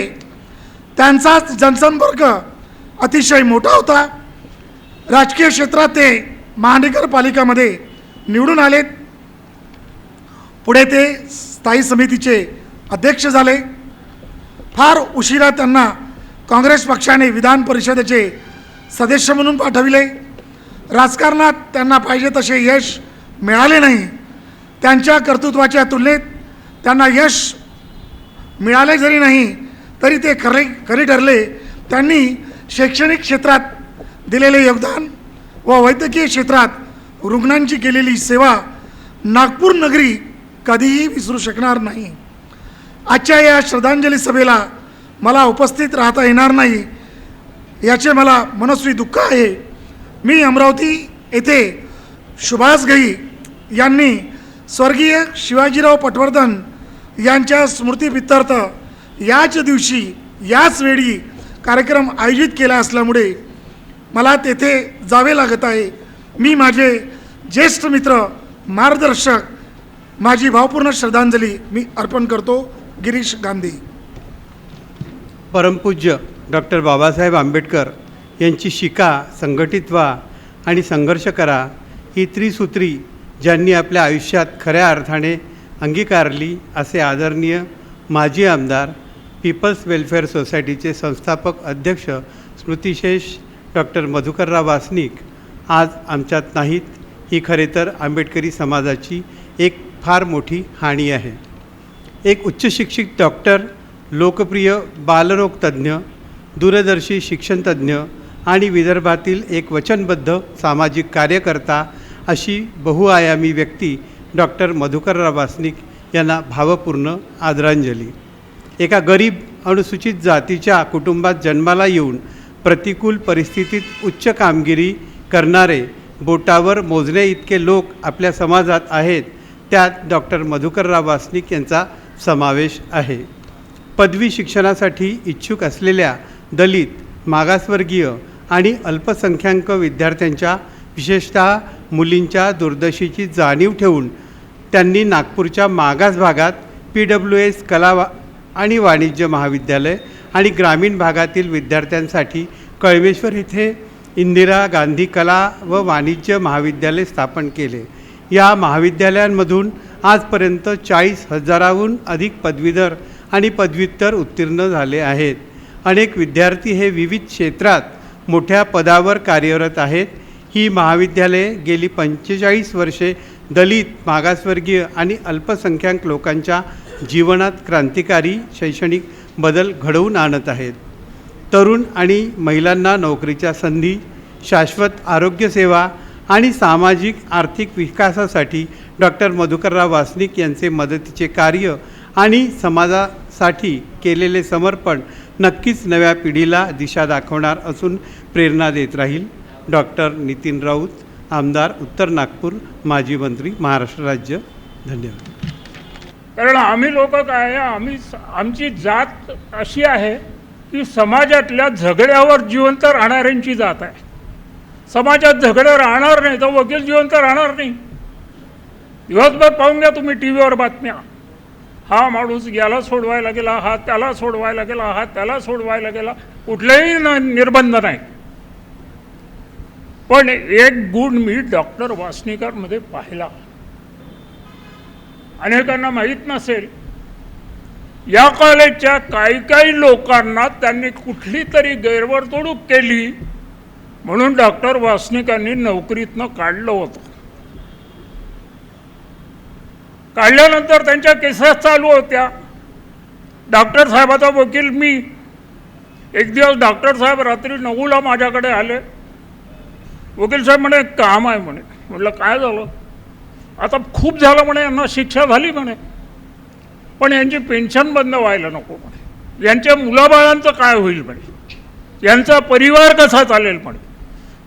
Speaker 11: त्यांचा जनसंपर्क अतिशय मोठा होता. राजकीय क्षेत्रात ते महानगरपालिकामध्ये निवडून आलेत. पुढे ते स्थायी समितीचे अध्यक्ष झाले. फार उशिरा त्यांना काँग्रेस पक्षाने विधान परिषदेचे सदस्य म्हणून पाठविले. राजकारणात त्यांना पाहिजे तसे यश मिळाले नाही. त्यांच्या कर्तृत्वाच्या तुलनेत त्यांना यश मिळाले जरी नाही तरी ते खरे ठरले. त्यांनी शैक्षणिक क्षेत्रात दिलेले योगदान व वैद्यकीय क्षेत्रात रुग्णांची केलेली सेवा नागपूर नगरी कधीही विसरू शकणार नाही. आजच्या या श्रद्धांजली सभेला मला उपस्थित राहता येणार नाही याचे मला मनस्वी दुःख आहे. मी अमरावती येथे सुभाष घई यांनी स्वर्गीय शिवाजीराव पटवर्धन यांच्या स्मृतीप्रित्यर्थ याच दिवशी याच वेळी कार्यक्रम आयोजित केला असल्यामुळे मला तेथे जावे लागत आहे. मी माझे ज्येष्ठ मित्र, मार्गदर्शक, माझी भावपूर्ण श्रद्धांजली मी अर्पण करतो. गिरीश गांधी.
Speaker 12: परमपूज्य डॉक्टर बाबासाहेब आंबेडकर यांची शिका, संघटित व्हा आणि संघर्ष करा ही त्रिसूत्री ज्यांनी आपल्या आयुष्यात खऱ्या अर्थाने अंगीकारली असे आदरणीय माजी आमदार, पीपल्स वेलफेअर सोसायटीचे संस्थापक अध्यक्ष स्मृतिशेष डॉक्टर मधुकरराव वासनिक आज आमच्यात नाहीत. ही खरे तर आंबेडकरी समाजाची एक फार मोठी हानी आहे. एक उच्चशिक्षित डॉक्टर, लोकप्रिय बालरोगतज्ञ, दूरदर्शी शिक्षणतज्ञ आणि विदर्भातील एक वचनबद्ध सामाजिक कार्यकर्ता अशी बहुआयामी व्यक्ती डॉक्टर मधुकरराव वासनिक यांना भावपूर्ण आदरांजली. एका गरीब अनुसूचित जातीच्या कुटुंबात जन्माला येऊन प्रतिकूल परिस्थितीत उच्च कामगिरी करणारे बोटावर मोजणे इतके लोक आपल्या समाजात आहेत. त्यात डॉक्टर मधुकरराव वासनिक यांचा समावेश आहे. पदवी शिक्षणासाठी इच्छुक असलेल्या दलित, मागासवर्गीय आणि अल्पसंख्याक विद्यार्थ्यांच्या, विशेषतः मुलींच्या दुर्दशेची जाणीव ठेवून त्यांनी नागपूरच्या मागास भागात PWS कला आणि वाणिज्य महाविद्यालय आणि ग्रामीण भागातील विद्यार्थ्यांसाठी कळमेश्वर येथे इंदिरा गांधी कला व वाणिज्य महाविद्यालय स्थापन केले. या महाविद्यालयांमधून आजपर्यंत 40,000हून अधिक पदवीधर आणि पदव्युत्तर उत्तीर्ण झाले आहेत. अनेक विद्यार्थी हे विविध क्षेत्रात मोठ्या पदावर कार्यरत आहेत. ही महाविद्यालये गेली 45 वर्षे दलित, मागासवर्गीय आणि अल्पसंख्याक लोकांच्या जीवनात क्रांतिकारी शैक्षणिक बदल घडवून आणत आहेत. तरुण आणि महिलांना नोकरीच्या संधी, शाश्वत आरोग्यसेवा आणि सामाजिक आर्थिक विकासासाठी डॉक्टर मधुकरराव वासनिक यांचे मदतीचे कार्य आणि समाजासाठी केलेले समर्पण नक्कीच नव्या पिढीला दिशा दाखवणार असून प्रेरणा देत राहील. डॉक्टर नितीन राऊत, आमदार उत्तर नागपूर, माजी मंत्री, महाराष्ट्र राज्य. धन्यवाद.
Speaker 4: कारण आम्ही लोक काय आहे, आमची जात अशी आहे की समाजातल्या झगड्यावर जिवंत राहणाऱ्यांची जात आहे. समाजात झगडे राहणार नाही तर वकील जिवंत राहणार नाही. दिवसभर पाहून घ्या तुम्ही टी व्हीवर बातम्या, हा माणूस याला सोडवायला गेला, हा त्याला सोडवायला गेला, हा त्याला सोडवायला गेला, कुठलेही निर्बंध नाही. पण एक गुण मी डॉक्टर वासनीकरमध्ये पाहिला, अनेकांना माहीत नसेल, या कॉलेजच्या काही लोकांना त्यांनी कुठली तरी गैरवर्तणूक केली म्हणून डॉक्टर वासनिकांनी नोकरीतनं काढलं होतं. काढल्यानंतर त्यांच्या केसेस चालू होत्या. डॉक्टर साहेबाचा वकील मी. एक दिवस डॉक्टर साहेब रात्री 9ला माझ्याकडे आले. वकील साहेब म्हणे काम आहे म्हणे. म्हटलं काय झालं? आता खूप झालं म्हणे, यांना शिक्षा झाली म्हणे, पण यांची पेन्शन बंद व्हायला नको म्हणे, यांच्या मुलाबाळांचं काय होईल म्हणे, यांचा परिवार कसा चालेल म्हणे.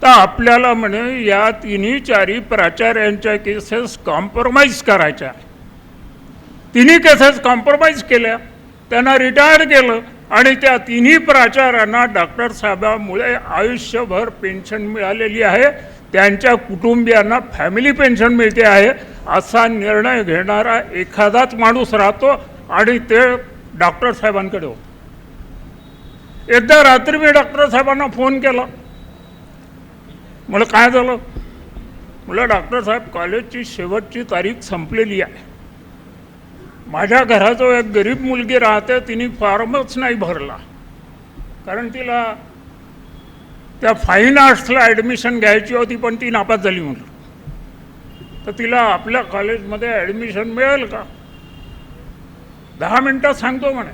Speaker 4: तर आपल्याला म्हणे या 3-4 प्राचार्यांच्या केसेस कॉम्प्रोमाइज करायच्या. 3 केसेस कॉम्प्रोमाइज केल्या, त्यांना रिटायर्ड केलं आणि त्या 3 प्राचार्यांना डॉक्टर साहेबांमुळे आयुष्यभर पेन्शन मिळालेली आहे. त्यांच्या कुटुंबियांना फॅमिली पेन्शन मिळते आहे. असा निर्णय घेणारा एखादाच माणूस राहतो आणि ते डॉक्टर साहेबांकडे होतो. एकदा रात्री मी डॉक्टर साहेबांना फोन केला. मला काय झालं? मला डॉक्टर साहेब कॉलेजची शेवटची तारीख संपलेली आहे. माझ्या घराजवळ एक गरीब मुलगी राहते, तिने फॉर्मच नाही भरला, कारण तिला त्या फाईन आर्ट्सला ॲडमिशन घ्यायची होती पण ती नापास झाली म्हणून. तर तिला आपल्या कॉलेजमध्ये ॲडमिशन मिळेल का? 10 मिनटात सांगतो म्हणे.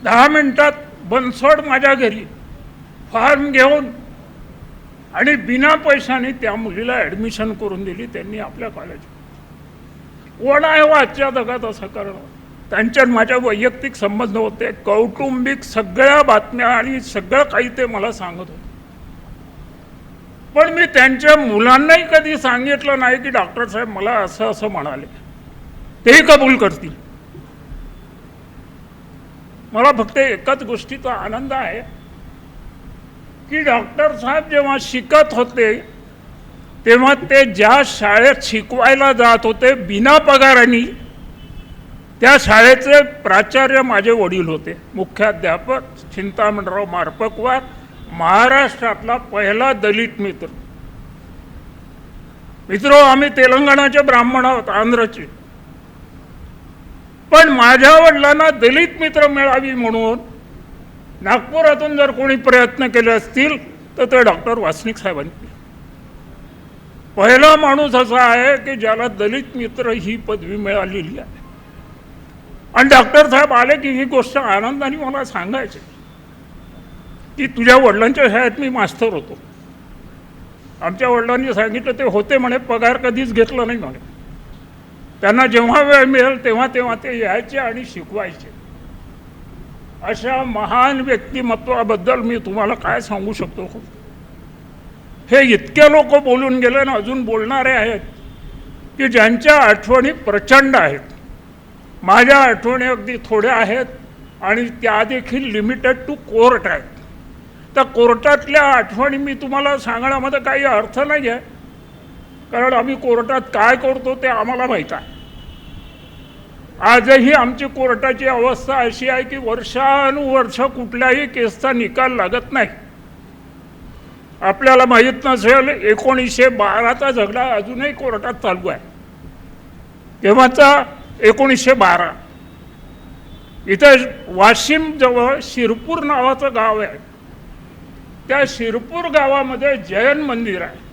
Speaker 4: 10 मिनटात बनसोड माझ्या घरी फॉर्म घेऊन आणि बिना पैशाने त्या मुलीला ॲडमिशन करून दिली त्यांनी आपल्या कॉलेज. ओढा आहे आजच्या जगात असं करणं. त्यांच्यात माझ्या वैयक्तिक संबंध होते, कौटुंबिक सगळ्या बातम्या आणि सगळं काही ते मला सांगत होते. पण मी त्यांच्या मुलांनाही कधी सांगितलं नाही की डॉक्टर साहेब मला असं असं म्हणाले. तेही कबूल करतील. मला फक्त एकाच गोष्टीचा आनंद आहे की डॉक्टर साहेब जेव्हा शिकत होते तेव्हा ते ज्या शाळेत शिकवायला जात होते बिना पगाराने, त्या शाळेचे प्राचार्य माझे वडील होते. मुख्याध्यापक चिंतामणराव मारपकवार, महाराष्ट्रातला पहिला दलित मित्र. आम्ही तेलंगणाचे ब्राह्मण आहोत, आंध्रचे. पण माझ्या वडिलांना दलित मित्र मिळावी म्हणून नागपुरातून जर कोणी प्रयत्न केले असतील तर ते डॉक्टर वासनिक साहेबांनी. पहिला माणूस असा आहे की ज्याला दलित मित्र ही पदवी मिळालेली आहे. आणि डॉक्टर साहेब आले की ही गोष्ट आनंदाने मला सांगायची की तुझ्या वडिलांच्या शाळेत मी मास्तर होतो. आमच्या वडिलांनी सांगितलं ते होते म्हणे, पगार कधीच घेतला नाही म्हणे. त्यांना जेव्हा वेळ मिळेल तेव्हा ते यायचे आणि शिकवायचे. अशा महान व्यक्तिमत्वाबद्दल मी तुम्हाला काय सांगू शकतो. हे इतके लोक बोलून गेले ना, अजून बोलणारे आहेत की ज्यांच्या आठवणी प्रचंड आहेत. माझ्या आठवणी अगदी थोड्या आहेत आणि त्या देखील लिमिटेड टू कोर्ट आहेत. त्या कोर्टातल्या आठवणी मी तुम्हाला सांगण्यामध्ये काही अर्थ नाही आहे, कारण आम्ही कोर्टात काय करतो ते आम्हाला माहीत आहे. आजही आमची कोर्टाची अवस्था अशी आहे की वर्षानुवर्ष कुठल्याही केसचा निकाल लागत नाही. आपल्याला माहीत नसेल 1912चा झगडा अजूनही कोर्टात चालू आहे. तेव्हाचा 1912. इथं वाशिम जवळ शिरपूर नावाचं गाव आहे. त्या शिरपूर गावामध्ये जैन मंदिर आहे.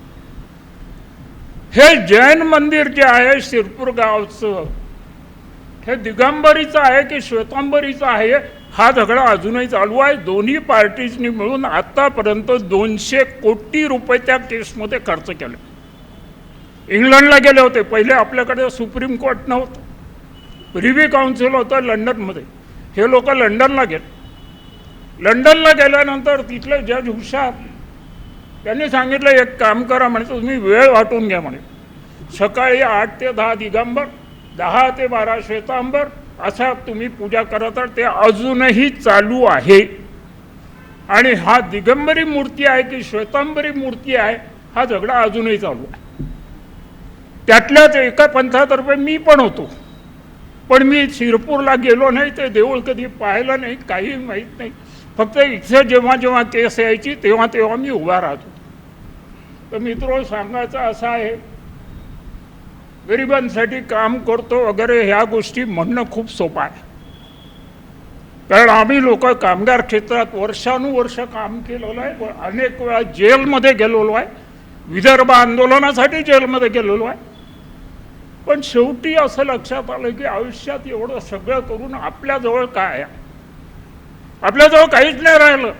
Speaker 4: हे जैन मंदिर जे आहे शिरपूर गावचं, हे दिगंबरीचं आहे की श्वेतांबरीचं आहे हा झगडा अजूनही चालू आहे. दोन्ही पार्टीजनी मिळून आतापर्यंत 200 कोटी रुपये त्या केसमध्ये खर्च केले. इंग्लंडला गेले होते. पहिले आपल्याकडे सुप्रीम कोर्ट नव्हतं, प्रिव्ही काउन्सिल होतं लंडनमध्ये. हे लोक लंडनला गेले. लंडनला गेल्यानंतर तिथले जज हुशार, त्यांनी सांगितलं एक काम करा म्हणे, तुम्ही वेळ वाटून घ्या म्हणे. सकाळी 8 ते 10 दिगंबर, 10 ते 12 श्वेतांबर अशा तुम्ही पूजा करत आहात, ते अजूनही चालू आहे. आणि हा दिगंबरी मूर्ती आहे की श्वेतांबरी मूर्ती आहे हा झगडा अजूनही चालू आहे. त्यातल्याच एका पंथातर्फे मी पण होतो, पण मी शिरपूरला गेलो नाही, ते देऊळ कधी पाहिलं नाही, काही माहीत नाही. फक्त इथे जेव्हा जेव्हा केस यायची तेव्हा तेव्हा मी उभा राहतो. तर मित्र, सांगायचं असं आहे, गरिबांसाठी काम करतो वगैरे ह्या गोष्टी म्हणणं खूप सोपं आहे. कारण आम्ही लोक कामगार क्षेत्रात वर्षानुवर्ष काम केलेलं आहे, अनेक वेळा जेलमध्ये गेलेलो आहे, विदर्भ आंदोलनासाठी जेलमध्ये गेलेलो आहे. पण शेवटी असं लक्षात आलं की आयुष्यात एवढं सगळं करून आपल्याजवळ काय आहे? आपल्याजवळ काहीच नाही राहिलं.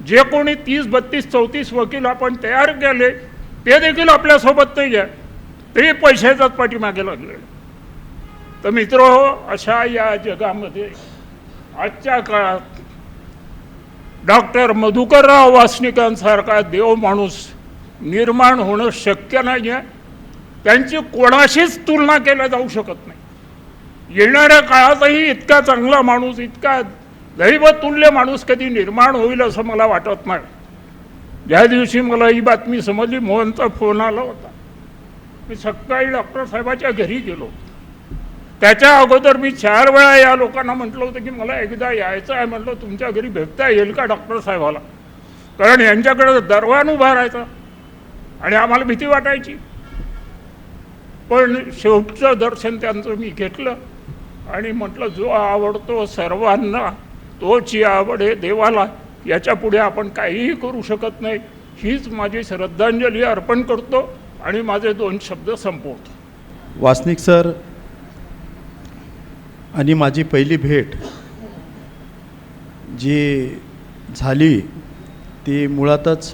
Speaker 4: जे कोणी 30, 32, 34 वकील आपण तयार केले ते देखील आपल्यासोबत नाही आहे, ते पैशाच्याच पाठीमागे लागले. तर मित्र, अशा या जगामध्ये आजच्या काळात डॉक्टर मधुकरराव वासनिकांसारखा देव माणूस निर्माण होणं शक्य नाही आहे. त्यांची कोणाशीच तुलना केल्या जाऊ शकत नाही. येणाऱ्या काळातही इतका चांगला माणूस, इतका दैवतुल्य माणूस कधी निर्माण होईल असं मला वाटत नाही. ज्या दिवशी मला ही बातमी समजली, मोहनचा फोन आला होता, मी सकाळी डॉक्टर साहेबाच्या घरी गेलो. त्याच्या अगोदर मी 4 वेळा या लोकांना म्हटलं होतं की मला एकदा यायचं आहे. म्हटलं तुमच्या घरी भेटता येईल का डॉक्टर साहेबाला? कारण यांच्याकडे दरवान उभा राहायचा आणि आम्हाला भीती वाटायची. पण शेवटचं दर्शन त्यांचं मी घेतलं आणि म्हटलं जो आवडतो सर्वांना तोच आवडे देवाला, याच्या पुढे आपण काहीही करू शकत नाही. हीच माझी श्रद्धांजली अर्पण करतो आणि माझे 2 शब्द संपवतो.
Speaker 5: वासनिक सर आणि माझी पहिली भेट जी झाली ती मुळातच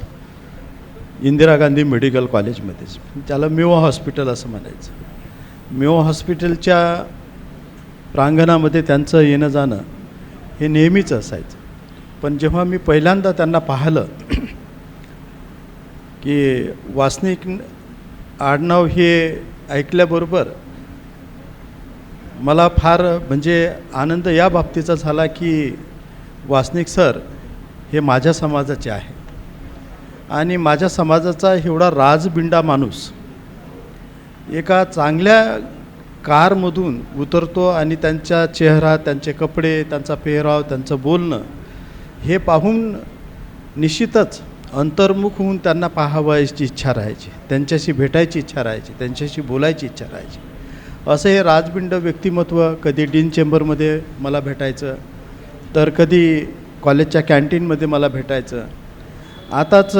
Speaker 5: इंदिरा गांधी मेडिकल कॉलेजमध्येच, त्याला मेवा हॉस्पिटल असं म्हणायचं. मेवा हॉस्पिटलच्या प्रांगणामध्ये त्यांचं येणं जाणं हे नेहमीच असायचं. पण जेव्हा मी पहिल्यांदा त्यांना पाहिलं की वासनिक आडनाव हे ऐकल्याबरोबर मला फार म्हणजे आनंद या बाबतीचा झाला की वासनिक सर हे माझ्या समाजाचे आहे आणि माझ्या समाजाचा एवढा राजबिंडा माणूस एका चांगल्या कारमधून उतरतो आणि त्यांचा चेहरा, त्यांचे कपडे, त्यांचा पेहराव, त्यांचं बोलणं हे पाहून निश्चितच अंतर्मुख होऊन त्यांना पाहावयाची इच्छा राहायची, त्यांच्याशी भेटायची इच्छा राहायची, त्यांच्याशी बोलायची इच्छा राहायची. असं हे राजबिंड व्यक्तिमत्व कधी डीन चेंबरमध्ये मला भेटायचं, तर कधी कॉलेजच्या कॅन्टीनमध्ये मला भेटायचं. आताच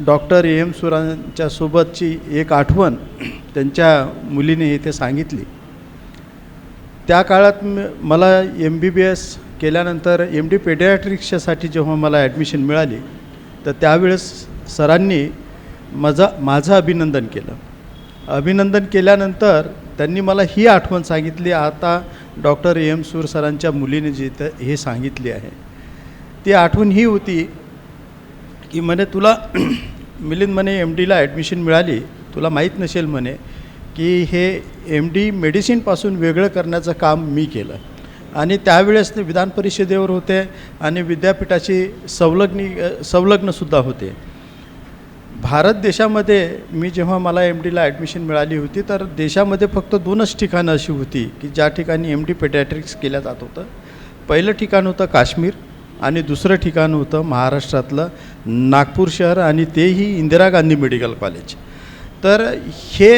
Speaker 5: डॉक्टर एम सुरांच्या सोबतची एक आठवण त्यांच्या मुलीने इथे सांगितली. त्या काळात मला MBBS केल्यानंतर MD पेडियाट्रिक्ससाठी जेव्हा मला ॲडमिशन मिळाली तर त्यावेळेस सरांनी माझं अभिनंदन केलं. अभिनंदन केल्यानंतर त्यांनी मला ही आठवण सांगितली, आता डॉक्टर एम सूर सरांच्या मुलीने जी हे सांगितली आहे ती आठवण ही होती की म्हणे तुला मिलिंद म्हणे MDला ॲडमिशन मिळाली, तुला माहीत नसेल म्हणे की हे MD मेडिसिनपासून वेगळं करण्याचं काम मी केलं. आणि त्यावेळेस ते विधान परिषदेवर होते आणि विद्यापीठाची संलग्नसुद्धा होते. भारत देशामध्ये मी जेव्हा मला MDला ॲडमिशन मिळाली होती तर देशामध्ये फक्त 2च ठिकाणं अशी होती की ज्या ठिकाणी MD पेडियाट्रिक्स केलं जात होतं. पहिलं ठिकाण होतं काश्मीर आणि दुसरं ठिकाण होतं महाराष्ट्रातलं नागपूर शहर आणि तेही इंदिरा गांधी मेडिकल कॉलेज. तर हे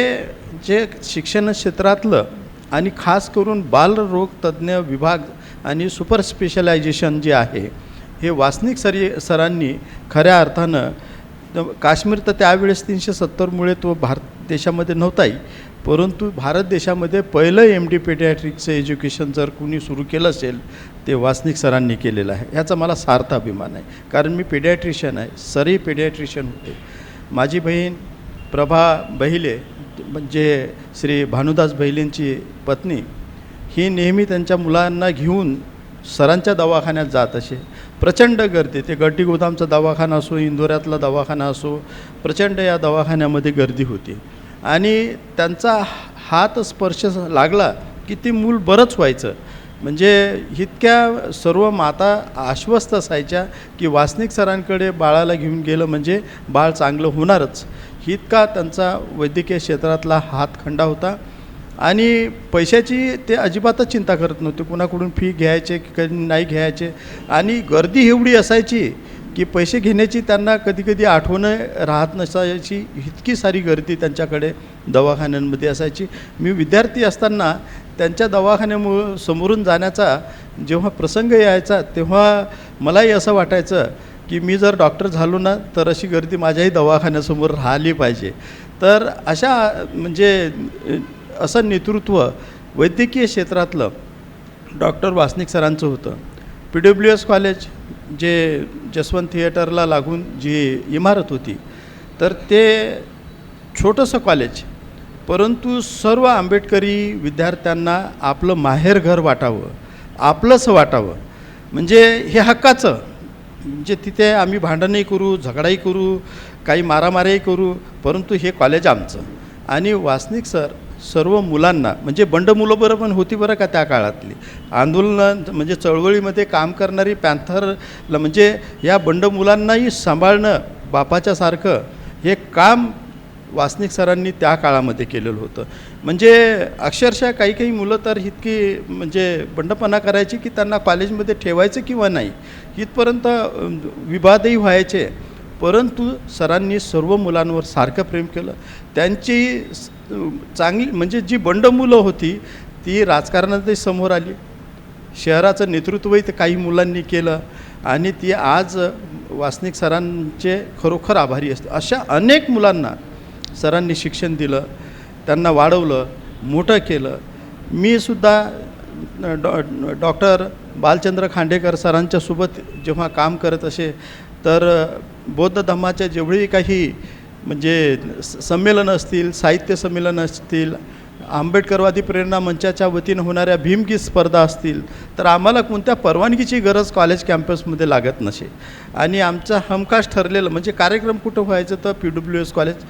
Speaker 5: जे शिक्षण क्षेत्रातलं आणि खास करून बालरोग तज्ज्ञ विभाग आणि सुपर स्पेशलायझेशन जे आहे हे वासनिक सरांनी खऱ्या अर्थानं, काश्मीर तर त्यावेळेस 370मुळे तो भारत देशामध्ये नव्हताही, परंतु भारत देशामध्ये पहिलं MD पेडियाट्रिक्सचं एज्युकेशन जर कुणी सुरू केलं असेल ते वासनिक सरांनी केलेलं आहे. ह्याचा मला सार्थ अभिमान आहे, कारण मी पेडियाट्रिशियन आहे, सरही पेडियाट्रिशियन होते. माझी बहीण प्रभा बहिले म्हणजे श्री भानुदास बहिलेंची पत्नी, ही नेहमी त्यांच्या मुलांना घेऊन सरांच्या दवाखान्यात जात असे. प्रचंड गर्दी, ते गड्डी गोदामचा दवाखाना असो, इंदोऱ्यातला दवाखाना असो, प्रचंड या दवाखान्यामध्ये गर्दी होती. आणि त्यांचा हात स्पर्श लागला की ते मूल बरंच व्हायचं. म्हणजे इतक्या सर्व माता आश्वस्त असायच्या की वासनिक सरांकडे बाळाला घेऊन गेलं म्हणजे बाळ चांगलं होणारच. इतका त्यांचा वैद्यकीय क्षेत्रातला हातखंडा होता. आणि पैशाची ते अजिबातच चिंता करत नव्हते, कुणाकडून फी घ्यायचे की नाही घ्यायचे. आणि गर्दी एवढी असायची की पैसे घेण्याची त्यांना कधीकधी आठवणं राहत नसायची, इतकी सारी गर्दी त्यांच्याकडे दवाखान्यांमध्ये असायची. मी विद्यार्थी असताना त्यांच्या समोरून जाण्याचा जेव्हा प्रसंग यायचा तेव्हा मलाही असं वाटायचं की मी जर डॉक्टर झालो ना तर अशी गर्दी माझ्याही दवाखान्यासमोर राहिली पाहिजे. तर अशा म्हणजे असं नेतृत्व वैद्यकीय क्षेत्रातलं डॉक्टर वासनिक सरांचं होतं. PWS कॉलेज जे जसवंत थिएटरला लागून जी इमारत होती तर ते छोटंसं कॉलेज, परंतु सर्व आंबेडकरी विद्यार्थ्यांना आपलं माहेरघर वाटावं, आपलंसं वाटावं. म्हणजे हे हक्काचं. म्हणजे तिथे आम्ही भांडणही करू, झगडाही करू, काही मारामारीही करू, परंतु हे कॉलेज आमचं. आणि वासनिक सर सर्व मुलांना, म्हणजे बंड मुलं पण होती बरं का त्या काळातली, आंदोलन म्हणजे चळवळीमध्ये काम करणारी पॅन्थरला, म्हणजे या बंड मुलांनाही सांभाळणं बापाच्या सारखं हे काम वासनिक सरांनी त्या काळामध्ये केलेलं होतं. म्हणजे अक्षरशः काही काही मुलं तर इतकी म्हणजे बंडपणा करायची की त्यांना कॉलेजमध्ये ठेवायचं किंवा नाही इथपर्यंत विवादही व्हायचे. परंतु सरांनी सर्व मुलांवर सारखं प्रेम केलं. त्यांची चांगली म्हणजे जी बंड मुलं होती ती राजकारणातही समोर आली, शहराचं नेतृत्वही ते काही मुलांनी केलं आणि ती आज वासनिक सरांचे खरोखर आभारी असते. अशा अनेक मुलांना सरांनी शिक्षण दिलं, त्यांना वाढवलं, मोठं केलं. मी सुद्धा डॉक्टर बालचंद्र खांडेकर सरांच्यासोबत जेव्हा काम करत असे तर बौद्ध धम्माच्या जेवढी काही म्हणजे संमेलनं असतील, साहित्य संमेलनं असतील, आंबेडकरवादी प्रेरणा मंचाच्या वतीनं होणाऱ्या भीमगीत स्पर्धा असतील तर आम्हाला कोणत्या परवानगीची गरज कॉलेज कॅम्पसमध्ये लागत नसे. आणि आमचं हमखास ठरलेलं म्हणजे कार्यक्रम कुठं व्हायचं तर PWS कॉलेज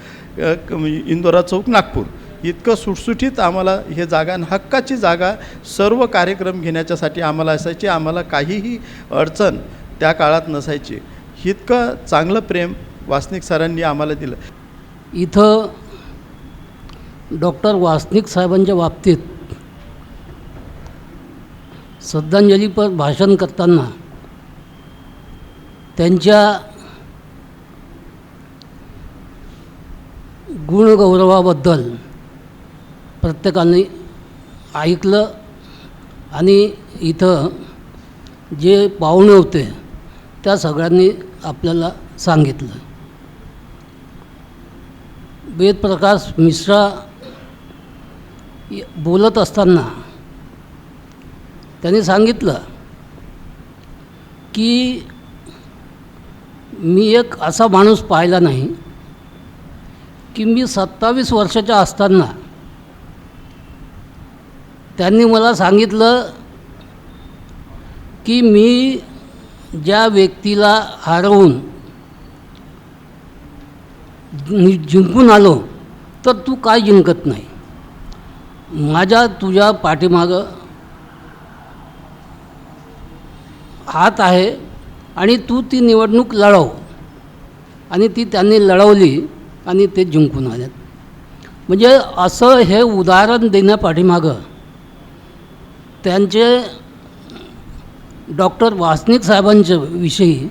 Speaker 5: इंदोरा चौक नागपूर, इतकं सुटसुटीत आम्हाला हे जागा, हक्काची जागा सर्व कार्यक्रम घेण्याच्यासाठी आम्हाला असायची. आम्हाला काहीही अडचण त्या काळात नसायची. इतकं चांगलं प्रेम वासनिक सरांनी आम्हाला दिलं.
Speaker 6: इथं डॉक्टर वासनिक साहेबांच्या बाबतीत श्रद्धांजलीपर भाषण करताना त्यांच्या गुणगौरवाबद्दल प्रत्येकाने ऐकलं आणि इथं जे पाहुणे होते त्या सगळ्यांनी आपल्याला सांगितलं. वेदप्रकाश मिश्रा बोलत असताना त्यांनी सांगितलं की मी एक असा माणूस पाहिला नाही की मी 27 वर्षाचा असताना त्यांनी मला सांगितलं की मी ज्या व्यक्तीला हरवून जिंकून आलो तर तू काय जिंकत नाही, माझ्या तुझ्या पाठीमागं हात आहे आणि तू ती निवडणूक लढव. आणि ती त्यांनी लढवली आणि ते जिंकून आले. म्हणजे असं हे उदाहरण देण्यापाठीमागं त्यांचे डॉक्टर वासनिक साहेबांच्या विषयी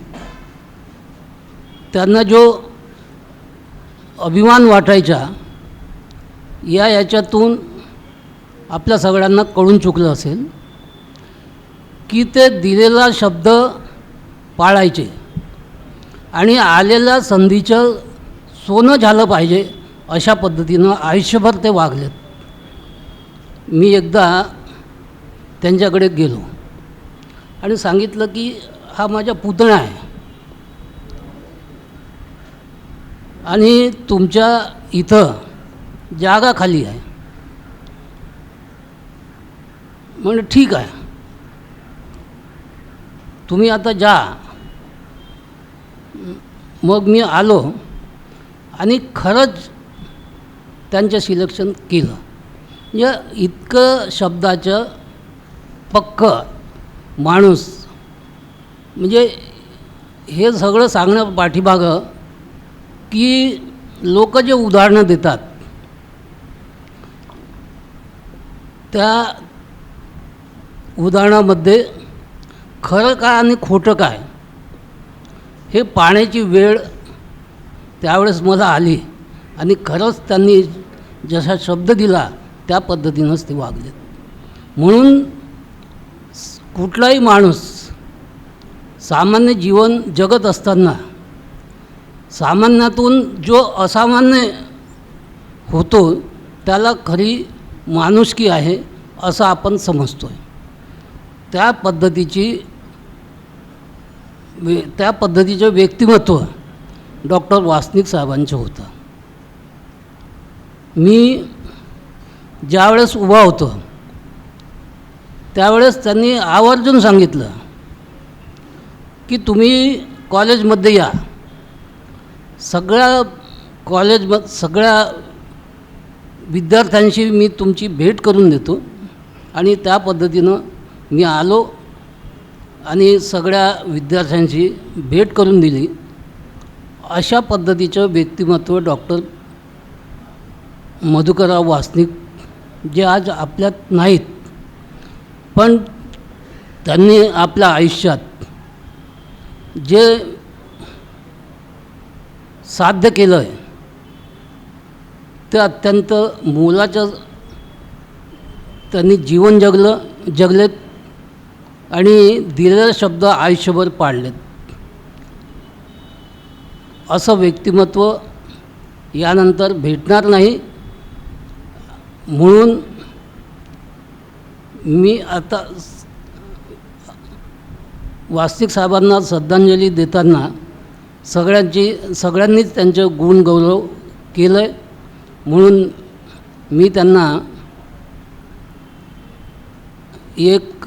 Speaker 6: त्यांना जो अभिमान वाटायचा याच्यातून आपल्या सगळ्यांना कळून चुकलं असेल की ते दिलेला शब्द पाळायचे आणि आलेल्या संधीचं सोनं झालं पाहिजे अशा पद्धतीनं आयुष्यभर ते वागलेत. मी एकदा त्यांच्याकडे गेलो आणि सांगितलं की हा माझा पुतणा आहे आणि तुमच्या इथं जागा खाली आहे. म्हणजे ठीक आहे, तुम्ही आता जा. मग मी आलो आणि खरंच त्यांचं सिलेक्शन केलं. म्हणजे इतकं शब्दाचं पक्क माणूस, म्हणजे हे सगळं सांगणं पाठीमागं की लोक जे उदाहरणं देतात त्या उदाहरणामध्ये खरं काय आणि खोटं काय हे पाहण्याची वेळ त्यावेळेस मला आली आणि खरंच त्यांनी जसा शब्द दिला त्या पद्धतीनंच ते वागले. म्हणून कुठलाही माणूस सामान्य जीवन जगत असताना सामान्यातून जो असामान्य होतो त्याला खरी माणुसकी आहे असं आपण समजतो आहे. त्या पद्धतीचं व्यक्तिमत्व डॉक्टर वासनिक साहेबांचं होतं. मी ज्यावेळेस उभा होतो त्यावेळेस त्यांनी आवर्जून सांगितलं की तुम्ही कॉलेजमध्ये या, सगळ्या विद्यार्थ्यांशी मी तुमची भेट करून देतो. आणि त्या पद्धतीनं मी आलो आणि सगळ्या विद्यार्थ्यांशी भेट करून दिली. अशा पद्धतीचं व्यक्तिमत्व डॉक्टर मधुकरराव वासनिक जे आज आपल्यात नाहीत, पण त्यांनी आपल्या आयुष्यात जे साध्य केलं आहे ते अत्यंत मोलाचं त्यांनी जीवन जगलेत आणि दिलेले शब्द आयुष्यभर पाळलेत. असं व्यक्तिमत्व यानंतर भेटणार नाही. म्हणून मी आता वासनिक साहेबांना श्रद्धांजली देताना सगळ्यांनीच त्यांचं गुणगौरव केलं आहे. म्हणून मी त्यांना एक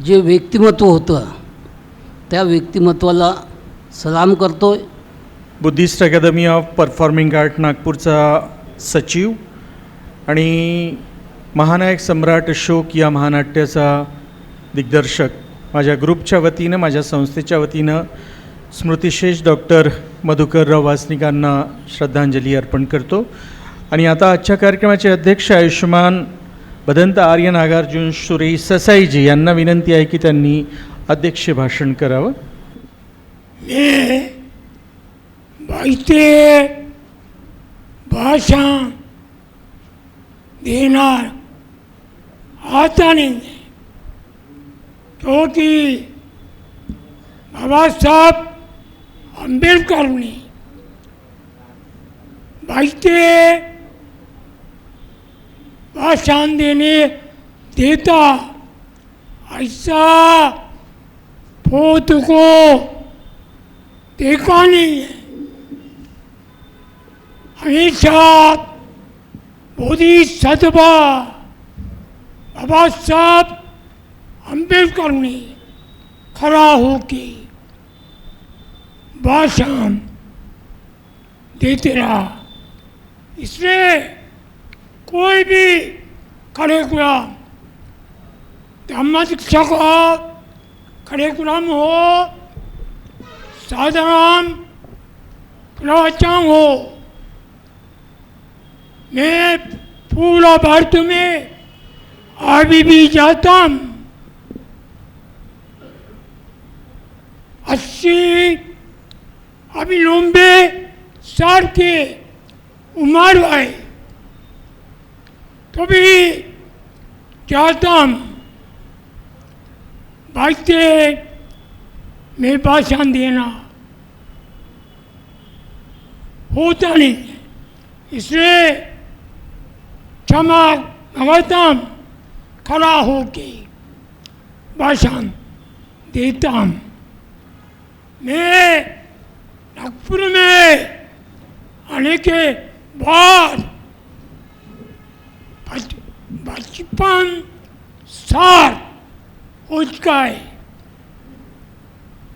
Speaker 6: जे व्यक्तिमत्व होतं त्या व्यक्तिमत्वाला सलाम करतो आहे.
Speaker 7: Buddhist academy of performing art नागपूरचा सचिव आणि महानायक सम्राट अशोक या महानाट्याचा दिग्दर्शक माझ्या ग्रुपच्या वतीनं, माझ्या संस्थेच्या वतीनं स्मृतिशेष डॉक्टर मधुकरराव वासनिकांना श्रद्धांजली अर्पण करतो. आणि आता आजच्या कार्यक्रमाचे अध्यक्ष आयुष्यमान भदंत आर्य नागार्जुन सुरेई ससाईजी यांना विनंती आहे की त्यांनी अध्यक्ष भाषण करावं.
Speaker 13: मैं भारतीय भाषा देना आता नहीं है, क्योंकि बाबा साहब अम्बेडकर ने भारतीय भाषा देता ऐसा पोत को देखा नहीं है. हमेशा बोधिसत्वा बाबा साहब अम्बेडकर ने खड़ा होके भाषण देते रहा. इसलिए कोई भी करिकुलम, धम्म शिक्षक हो, करिकुलम हो, साधारण प्रवचन हो, मैं पूरा भारत में अभी भी जाता हूँ. 80 अभी 90 साल के उम्र है तो भी जाता हूँ. भारतीय में भाषण देना होता नहीं, इसलिए क्षमा मांगता हूँ, खड़ा होके भाषण देता हूँ. मैं नागपुर में आने के बाद 55 साल हो चुका है.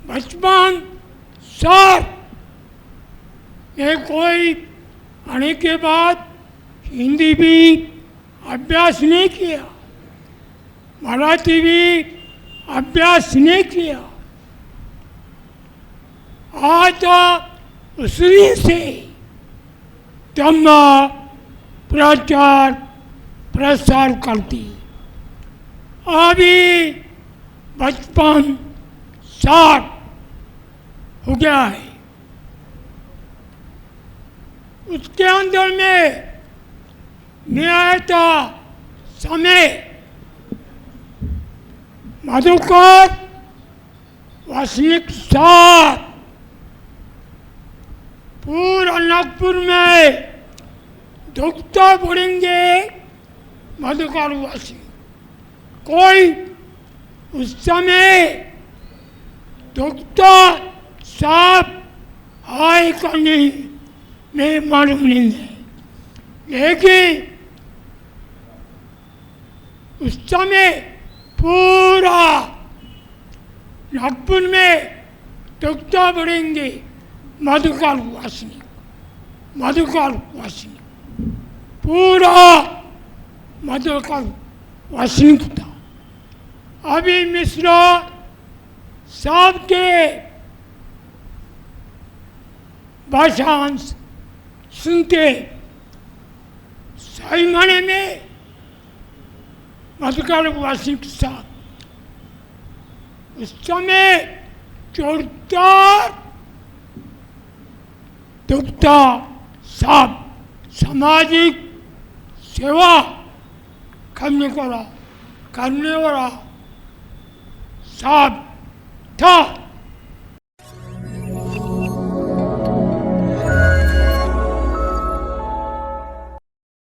Speaker 13: 55 साल में कोई आने के बाद हिंदी भी अभ्यास नहीं किया, मराठी भी अभ्यास नहीं किया। आज उसी से धम्म प्रचार प्रसार करती। अभी 55 साल हो गया है। उसके अंदर में नियत समय मधुकर वासनिक साहब पूरा नागपुर में दुखता पड़ेंगे मधुकर वासी। कोई उस समय दुखता साहब आए का नहीं, मैं मालूम नहीं है, लेकिन उस समय पूरा नागपुर में दुखता पड़ेंगे मधुकर वासनी, मधुकर वासनी, पूरा मधुकर वासनी था। अभी मिश्रा साहब के भाषांश सुनते सही माने में मधुकर वासनिक साहब उस समय जोरदार दुखता साहब सामाजिक सेवा करने वाला साहब था।